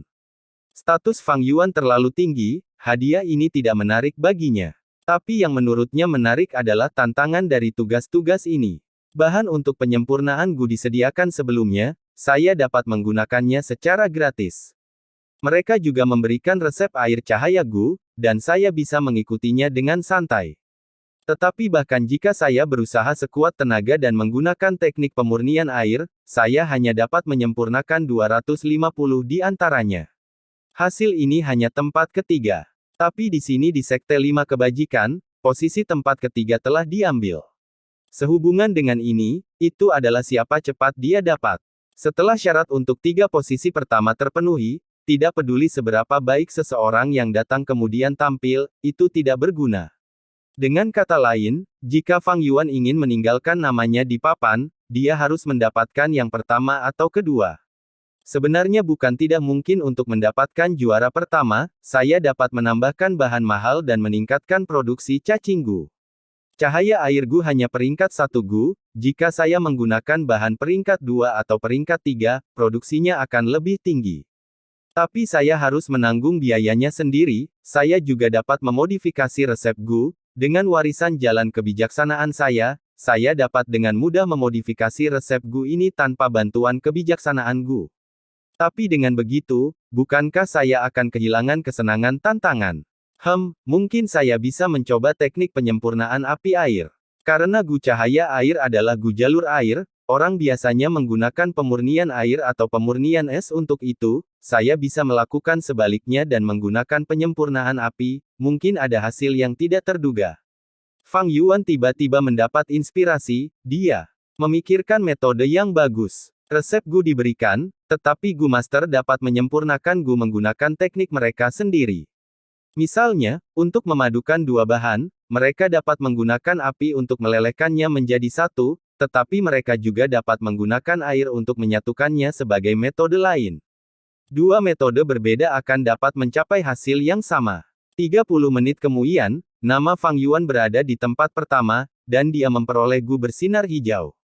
Status Fang Yuan terlalu tinggi, hadiah ini tidak menarik baginya. Tapi yang menurutnya menarik adalah tantangan dari tugas-tugas ini. Bahan untuk penyempurnaan Gu disediakan sebelumnya, saya dapat menggunakannya secara gratis. Mereka juga memberikan resep air cahaya Gu, dan saya bisa mengikutinya dengan santai. Tetapi bahkan jika saya berusaha sekuat tenaga dan menggunakan teknik pemurnian air, saya hanya dapat menyempurnakan 250 di antaranya. Hasil ini hanya tempat ketiga. Tapi di sini di Sekte 5 Kebajikan, posisi tempat ketiga telah diambil. Sehubungan dengan ini, itu adalah siapa cepat dia dapat. Setelah syarat untuk 3 posisi pertama terpenuhi, tidak peduli seberapa baik seseorang yang datang kemudian tampil, itu tidak berguna. Dengan kata lain, jika Fang Yuan ingin meninggalkan namanya di papan, dia harus mendapatkan yang pertama atau kedua. Sebenarnya bukan tidak mungkin untuk mendapatkan juara pertama, saya dapat menambahkan bahan mahal dan meningkatkan produksi cacing Gu. Cahaya air Gu hanya peringkat 1 Gu, jika saya menggunakan bahan peringkat 2 atau peringkat 3, produksinya akan lebih tinggi. Tapi saya harus menanggung biayanya sendiri, saya juga dapat memodifikasi resep Gu, dengan warisan jalan kebijaksanaan saya saya dapat dengan mudah memodifikasi resep Gu ini tanpa bantuan kebijaksanaan Gu. Tapi dengan begitu, bukankah saya akan kehilangan kesenangan tantangan? Mungkin saya bisa mencoba teknik penyempurnaan api air. Karena Gu cahaya air adalah Gu jalur air, orang biasanya menggunakan pemurnian air atau pemurnian es untuk itu, saya bisa melakukan sebaliknya dan menggunakan penyempurnaan api, mungkin ada hasil yang tidak terduga. Fang Yuan tiba-tiba mendapat inspirasi, dia memikirkan metode yang bagus. Resep Gu diberikan, tetapi Gu Master dapat menyempurnakan Gu menggunakan teknik mereka sendiri. Misalnya, untuk memadukan dua bahan, mereka dapat menggunakan api untuk melelehkannya menjadi satu, tetapi mereka juga dapat menggunakan air untuk menyatukannya sebagai metode lain. Dua metode berbeda akan dapat mencapai hasil yang sama. 30 menit kemudian, nama Fang Yuan berada di tempat pertama, dan dia memperoleh Gu bersinar hijau.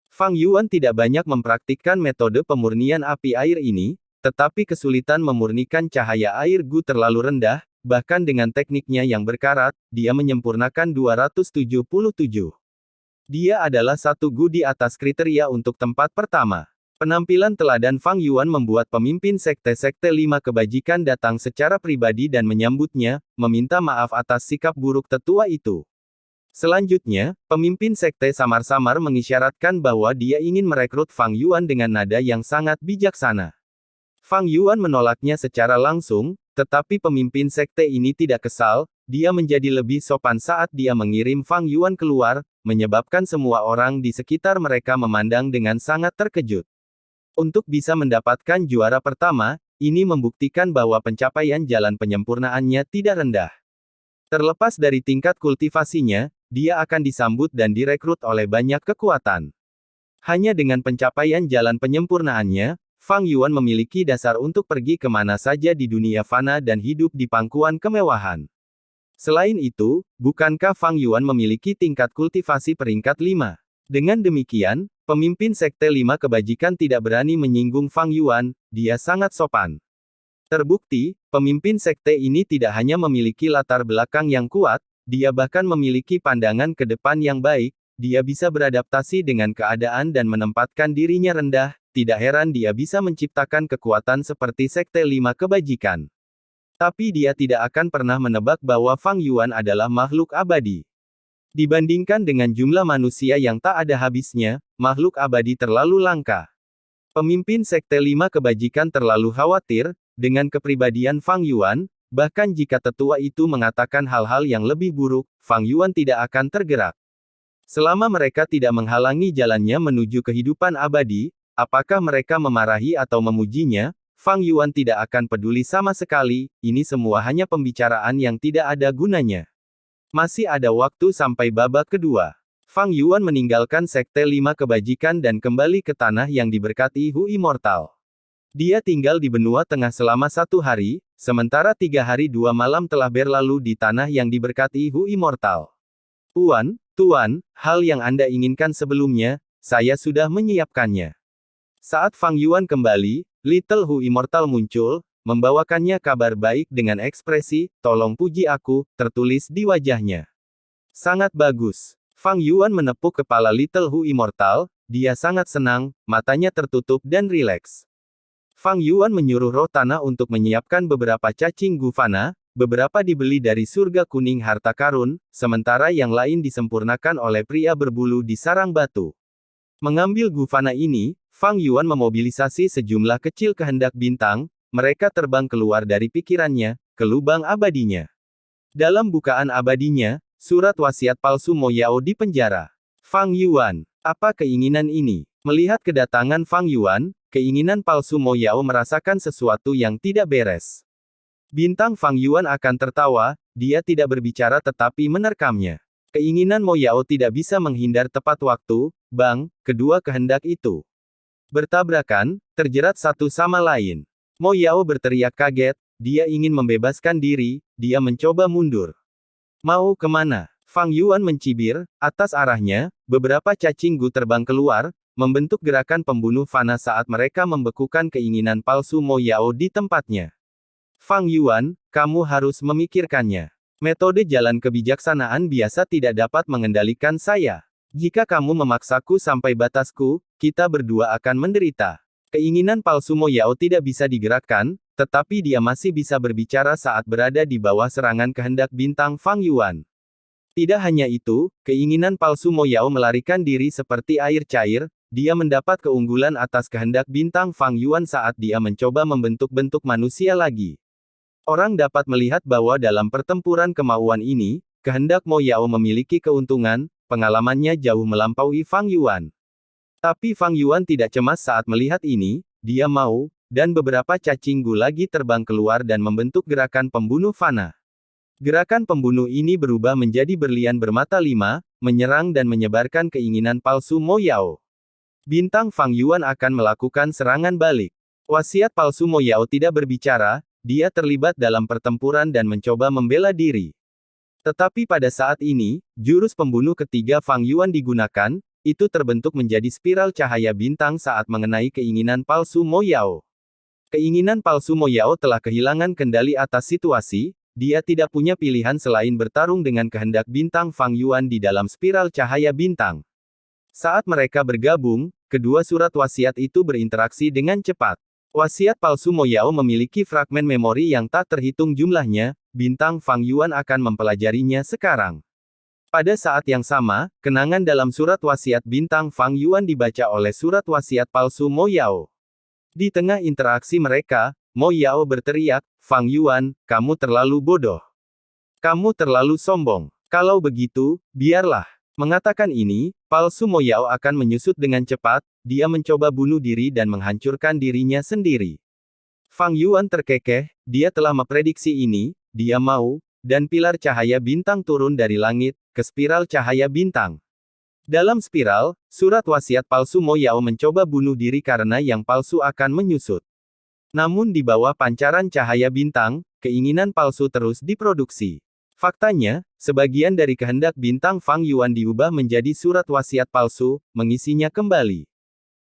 Fang Yuan tidak banyak mempraktikkan metode pemurnian api air ini, tetapi kesulitan memurnikan cahaya air Gu terlalu rendah, bahkan dengan tekniknya yang berkarat, dia menyempurnakan 277. Dia adalah satu Gu di atas kriteria untuk tempat pertama. Penampilan teladan Fang Yuan membuat pemimpin sekte-sekte 5 kebajikan datang secara pribadi dan menyambutnya, meminta maaf atas sikap buruk tetua itu. Selanjutnya, pemimpin sekte samar-samar mengisyaratkan bahwa dia ingin merekrut Fang Yuan dengan nada yang sangat bijaksana. Fang Yuan menolaknya secara langsung, tetapi pemimpin sekte ini tidak kesal, dia menjadi lebih sopan saat dia mengirim Fang Yuan keluar, menyebabkan semua orang di sekitar mereka memandang dengan sangat terkejut. Untuk bisa mendapatkan juara pertama, ini membuktikan bahwa pencapaian jalan penyempurnaannya tidak rendah. Terlepas dari tingkat kultivasinya, dia akan disambut dan direkrut oleh banyak kekuatan. Hanya dengan pencapaian jalan penyempurnaannya, Fang Yuan memiliki dasar untuk pergi kemana saja di dunia fana dan hidup di pangkuan kemewahan. Selain itu, bukankah Fang Yuan memiliki tingkat kultivasi peringkat 5? Dengan demikian, pemimpin sekte 5 kebajikan tidak berani menyinggung Fang Yuan, dia sangat sopan. Terbukti, pemimpin sekte ini tidak hanya memiliki latar belakang yang kuat, dia bahkan memiliki pandangan ke depan yang baik, dia bisa beradaptasi dengan keadaan dan menempatkan dirinya rendah, tidak heran dia bisa menciptakan kekuatan seperti sekte 5 kebajikan. Tapi dia tidak akan pernah menebak bahwa Fang Yuan adalah makhluk abadi. Dibandingkan dengan jumlah manusia yang tak ada habisnya, makhluk abadi terlalu langka. Pemimpin sekte 5 kebajikan terlalu khawatir, dengan kepribadian Fang Yuan, bahkan jika tetua itu mengatakan hal-hal yang lebih buruk, Fang Yuan tidak akan tergerak. Selama mereka tidak menghalangi jalannya menuju kehidupan abadi, apakah mereka memarahi atau memujinya, Fang Yuan tidak akan peduli sama sekali, ini semua hanya pembicaraan yang tidak ada gunanya. Masih ada waktu sampai babak kedua. Fang Yuan meninggalkan sekte 5 kebajikan dan kembali ke tanah yang diberkati Hu Immortal. Dia tinggal di benua tengah selama 1 hari, sementara 3 hari 2 malam telah berlalu di tanah yang diberkati Hu Immortal. Tuan, hal yang Anda inginkan sebelumnya, saya sudah menyiapkannya. Saat Fang Yuan kembali, Little Hu Immortal muncul, membawakannya kabar baik dengan ekspresi, "Tolong puji aku," tertulis di wajahnya. Sangat bagus. Fang Yuan menepuk kepala Little Hu Immortal, dia sangat senang, matanya tertutup dan rileks. Fang Yuan menyuruh roh tanah untuk menyiapkan beberapa cacing gufana, beberapa dibeli dari surga kuning harta karun, sementara yang lain disempurnakan oleh pria berbulu di sarang batu. Mengambil gufana ini, Fang Yuan memobilisasi sejumlah kecil kehendak bintang, mereka terbang keluar dari pikirannya, ke lubang abadinya. Dalam bukaan abadinya, surat wasiat palsu Mo Yao di penjara. Fang Yuan, apa keinginan ini? Melihat kedatangan Fang Yuan, keinginan palsu Mo Yao merasakan sesuatu yang tidak beres. Bintang Fang Yuan akan tertawa, dia tidak berbicara tetapi menerkamnya. Keinginan Mo Yao tidak bisa menghindar tepat waktu, bang, kedua kehendak itu bertabrakan, terjerat satu sama lain. Mo Yao berteriak kaget, dia ingin membebaskan diri, dia mencoba mundur. Mau kemana? Fang Yuan mencibir, atas arahnya, beberapa cacing Gu terbang keluar, membentuk gerakan pembunuh fana saat mereka membekukan keinginan palsu Mo Yao di tempatnya. Fang Yuan, kamu harus memikirkannya. Metode jalan kebijaksanaan biasa tidak dapat mengendalikan saya. Jika kamu memaksaku sampai batasku, kita berdua akan menderita. Keinginan palsu Mo Yao tidak bisa digerakkan, tetapi dia masih bisa berbicara saat berada di bawah serangan kehendak bintang Fang Yuan. Tidak hanya itu, keinginan palsu Mo Yao melarikan diri seperti air cair, dia mendapat keunggulan atas kehendak bintang Fang Yuan saat dia mencoba membentuk-bentuk manusia lagi. Orang dapat melihat bahwa dalam pertempuran kemauan ini, kehendak Mo Yao memiliki keuntungan, pengalamannya jauh melampaui Fang Yuan. Tapi Fang Yuan tidak cemas saat melihat ini, dia mau, dan beberapa cacing gu lagi terbang keluar dan membentuk gerakan pembunuh fana. Gerakan pembunuh ini berubah menjadi berlian bermata 5, menyerang dan menyebarkan keinginan palsu Mo Yao. Bintang Fang Yuan akan melakukan serangan balik. Wasiat palsu Mo Yao tidak berbicara, dia terlibat dalam pertempuran dan mencoba membela diri. Tetapi pada saat ini, jurus pembunuh ketiga Fang Yuan digunakan, itu terbentuk menjadi spiral cahaya bintang saat mengenai keinginan palsu Mo Yao. Keinginan palsu Mo Yao telah kehilangan kendali atas situasi, dia tidak punya pilihan selain bertarung dengan kehendak bintang Fang Yuan di dalam spiral cahaya bintang. Saat mereka bergabung, kedua surat wasiat itu berinteraksi dengan cepat. Wasiat palsu Mo Yao memiliki fragmen memori yang tak terhitung jumlahnya, bintang Fang Yuan akan mempelajarinya sekarang. Pada saat yang sama, kenangan dalam surat wasiat bintang Fang Yuan dibaca oleh surat wasiat palsu Mo Yao. Di tengah interaksi mereka, Mo Yao berteriak, "Fang Yuan, kamu terlalu bodoh. Kamu terlalu sombong. Kalau begitu, biarlah." Mengatakan ini, palsu Mo Yao akan menyusut dengan cepat, dia mencoba bunuh diri dan menghancurkan dirinya sendiri. Fang Yuan terkekeh, dia telah memprediksi ini, dia mau, dan pilar cahaya bintang turun dari langit, ke spiral cahaya bintang. Dalam spiral, surat wasiat palsu Mo Yao mencoba bunuh diri karena yang palsu akan menyusut. Namun di bawah pancaran cahaya bintang, keinginan palsu terus diproduksi. Faktanya, sebagian dari kehendak bintang Fang Yuan diubah menjadi surat wasiat palsu, mengisinya kembali.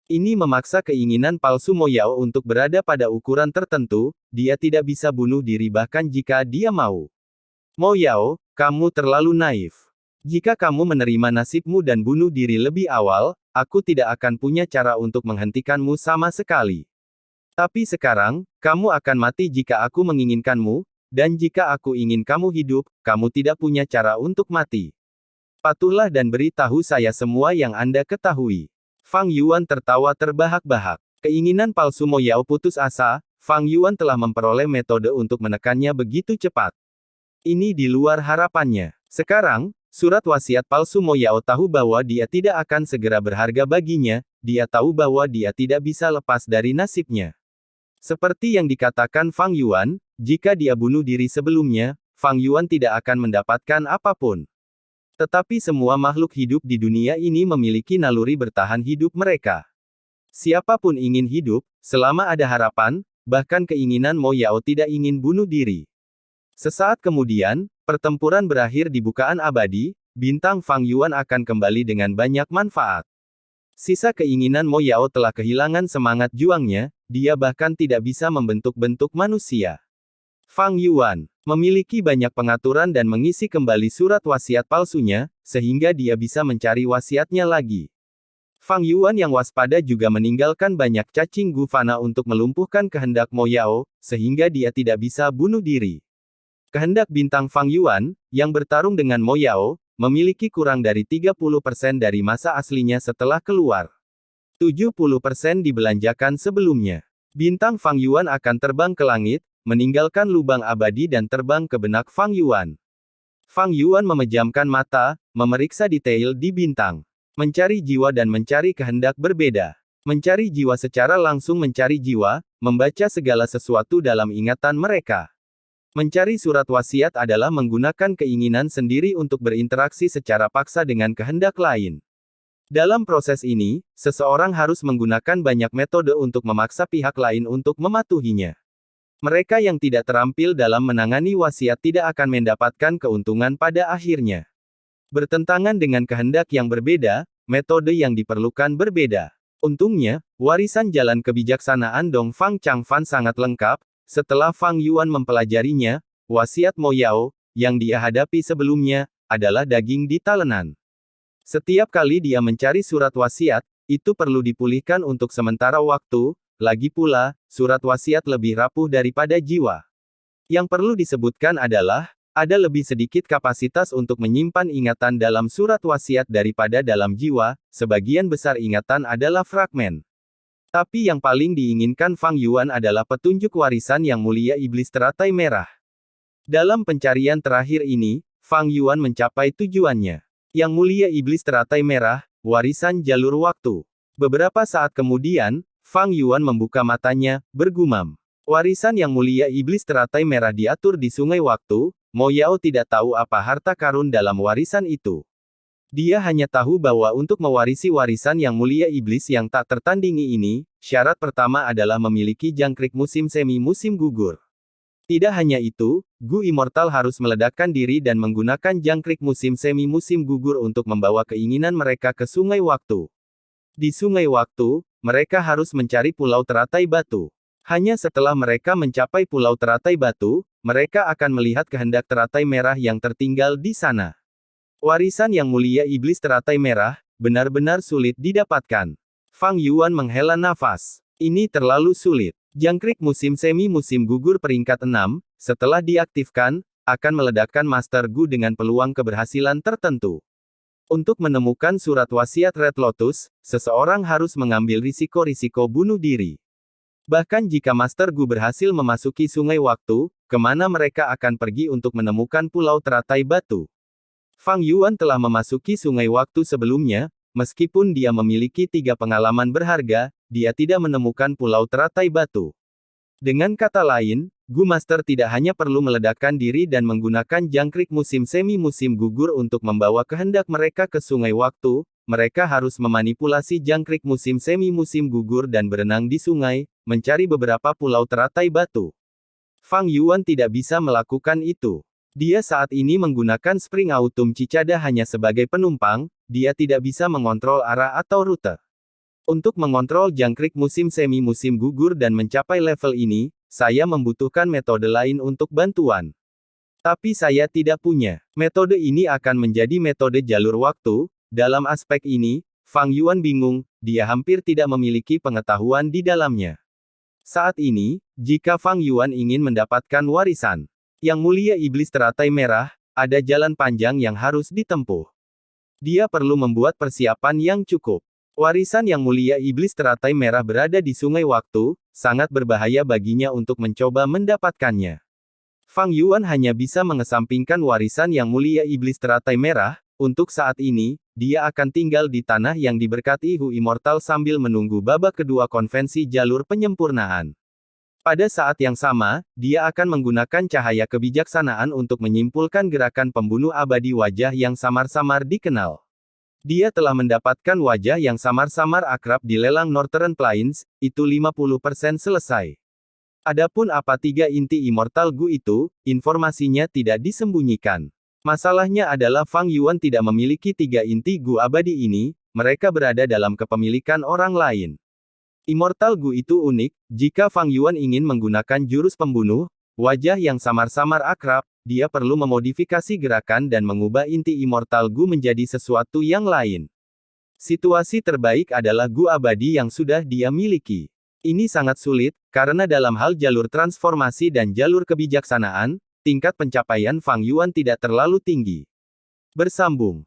Ini memaksa keinginan palsu Mo Yao untuk berada pada ukuran tertentu, dia tidak bisa bunuh diri bahkan jika dia mau. Mo Yao, kamu terlalu naif. Jika kamu menerima nasibmu dan bunuh diri lebih awal, aku tidak akan punya cara untuk menghentikanmu sama sekali. Tapi sekarang, kamu akan mati jika aku menginginkanmu, dan jika aku ingin kamu hidup, kamu tidak punya cara untuk mati. Patuhlah dan beritahu saya semua yang Anda ketahui. Fang Yuan tertawa terbahak-bahak. Keinginan palsu Mo Yao putus asa, Fang Yuan telah memperoleh metode untuk menekannya begitu cepat. Ini di luar harapannya. Sekarang, surat wasiat palsu Mo Yao tahu bahwa dia tidak akan segera berharga baginya, dia tahu bahwa dia tidak bisa lepas dari nasibnya. Seperti yang dikatakan Fang Yuan, jika dia bunuh diri sebelumnya, Fang Yuan tidak akan mendapatkan apapun. Tetapi semua makhluk hidup di dunia ini memiliki naluri bertahan hidup mereka. Siapapun ingin hidup, selama ada harapan, bahkan keinginan Mo Yao tidak ingin bunuh diri. Sesaat kemudian, pertempuran berakhir di bukaan abadi, bintang Fang Yuan akan kembali dengan banyak manfaat. Sisa keinginan Mo Yao telah kehilangan semangat juangnya, dia bahkan tidak bisa membentuk-bentuk manusia. Fang Yuan memiliki banyak pengaturan dan mengisi kembali surat wasiat palsunya, sehingga dia bisa mencari wasiatnya lagi. Fang Yuan yang waspada juga meninggalkan banyak cacing gu fana untuk melumpuhkan kehendak Mo Yao, sehingga dia tidak bisa bunuh diri. Kehendak bintang Fang Yuan, yang bertarung dengan Mo Yao, memiliki kurang dari 30% dari masa aslinya setelah keluar. 70% dibelanjakan sebelumnya. Bintang Fang Yuan akan terbang ke langit, meninggalkan lubang abadi dan terbang ke benak Fang Yuan. Fang Yuan memejamkan mata, memeriksa detail di bintang. Mencari jiwa dan mencari kehendak berbeda. Mencari jiwa secara langsung mencari jiwa, membaca segala sesuatu dalam ingatan mereka. Mencari surat wasiat adalah menggunakan keinginan sendiri untuk berinteraksi secara paksa dengan kehendak lain. Dalam proses ini, seseorang harus menggunakan banyak metode untuk memaksa pihak lain untuk mematuhinya. Mereka yang tidak terampil dalam menangani wasiat tidak akan mendapatkan keuntungan pada akhirnya. Bertentangan dengan kehendak yang berbeda, metode yang diperlukan berbeda. Untungnya, warisan jalan kebijaksanaan Dong Fang Changfan sangat lengkap. Setelah Fang Yuan mempelajarinya, wasiat Mo Yao, yang dia hadapi sebelumnya, adalah daging di talenan. Setiap kali dia mencari surat wasiat, itu perlu dipulihkan untuk sementara waktu, lagi pula, surat wasiat lebih rapuh daripada jiwa. Yang perlu disebutkan adalah, ada lebih sedikit kapasitas untuk menyimpan ingatan dalam surat wasiat daripada dalam jiwa, sebagian besar ingatan adalah fragmen. Tapi yang paling diinginkan Fang Yuan adalah petunjuk warisan yang mulia iblis teratai merah. Dalam pencarian terakhir ini, Fang Yuan mencapai tujuannya. Yang mulia iblis teratai merah, warisan jalur waktu. Beberapa saat kemudian, Fang Yuan membuka matanya, bergumam. Warisan yang mulia iblis teratai merah diatur di sungai waktu, Mo Yao tidak tahu apa harta karun dalam warisan itu. Dia hanya tahu bahwa untuk mewarisi warisan yang mulia iblis yang tak tertandingi ini, syarat pertama adalah memiliki jangkrik musim semi musim gugur. Tidak hanya itu, Gu Immortal harus meledakkan diri dan menggunakan jangkrik musim semi musim gugur untuk membawa keinginan mereka ke sungai waktu. Di sungai waktu, mereka harus mencari pulau teratai batu. Hanya setelah mereka mencapai pulau teratai batu, mereka akan melihat kehendak teratai merah yang tertinggal di sana. Warisan yang mulia iblis teratai merah, benar-benar sulit didapatkan. Fang Yuan menghela nafas. Ini terlalu sulit. Jangkrik musim semi musim gugur peringkat 6, setelah diaktifkan, akan meledakkan Master Gu dengan peluang keberhasilan tertentu. Untuk menemukan surat wasiat Red Lotus, seseorang harus mengambil risiko-risiko bunuh diri. Bahkan jika Master Gu berhasil memasuki sungai waktu, kemana mereka akan pergi untuk menemukan pulau teratai batu? Fang Yuan telah memasuki sungai waktu sebelumnya, meskipun dia memiliki 3 pengalaman berharga, dia tidak menemukan pulau teratai batu. Dengan kata lain, Gu Master tidak hanya perlu meledakkan diri dan menggunakan jangkrik musim semi musim gugur untuk membawa kehendak mereka ke sungai waktu, mereka harus memanipulasi jangkrik musim semi musim gugur dan berenang di sungai, mencari beberapa pulau teratai batu. Fang Yuan tidak bisa melakukan itu. Dia saat ini menggunakan Spring Autumn Cicada hanya sebagai penumpang, dia tidak bisa mengontrol arah atau rute. Untuk mengontrol jangkrik musim semi musim gugur dan mencapai level ini, saya membutuhkan metode lain untuk bantuan. Tapi saya tidak punya. Metode ini akan menjadi metode jalur waktu. Dalam aspek ini, Fang Yuan bingung, dia hampir tidak memiliki pengetahuan di dalamnya. Saat ini, jika Fang Yuan ingin mendapatkan warisan yang mulia iblis teratai merah, ada jalan panjang yang harus ditempuh. Dia perlu membuat persiapan yang cukup. Warisan yang mulia iblis teratai merah berada di sungai waktu, sangat berbahaya baginya untuk mencoba mendapatkannya. Fang Yuan hanya bisa mengesampingkan warisan yang mulia iblis teratai merah. Untuk saat ini, dia akan tinggal di tanah yang diberkati Hu Immortal sambil menunggu babak kedua konvensi jalur penyempurnaan. Pada saat yang sama, dia akan menggunakan cahaya kebijaksanaan untuk menyimpulkan gerakan pembunuh abadi wajah yang samar-samar dikenal. Dia telah mendapatkan wajah yang samar-samar akrab di lelang Northern Plains, itu 50% selesai. Adapun apa 3 inti Immortal Gu itu, informasinya tidak disembunyikan. Masalahnya adalah Fang Yuan tidak memiliki 3 inti Gu abadi ini, mereka berada dalam kepemilikan orang lain. Immortal Gu itu unik, jika Fang Yuan ingin menggunakan jurus pembunuh, wajah yang samar-samar akrab, dia perlu memodifikasi gerakan dan mengubah inti Immortal Gu menjadi sesuatu yang lain. Situasi terbaik adalah Gu abadi yang sudah dia miliki. Ini sangat sulit, karena dalam hal jalur transformasi dan jalur kebijaksanaan, tingkat pencapaian Fang Yuan tidak terlalu tinggi. Bersambung.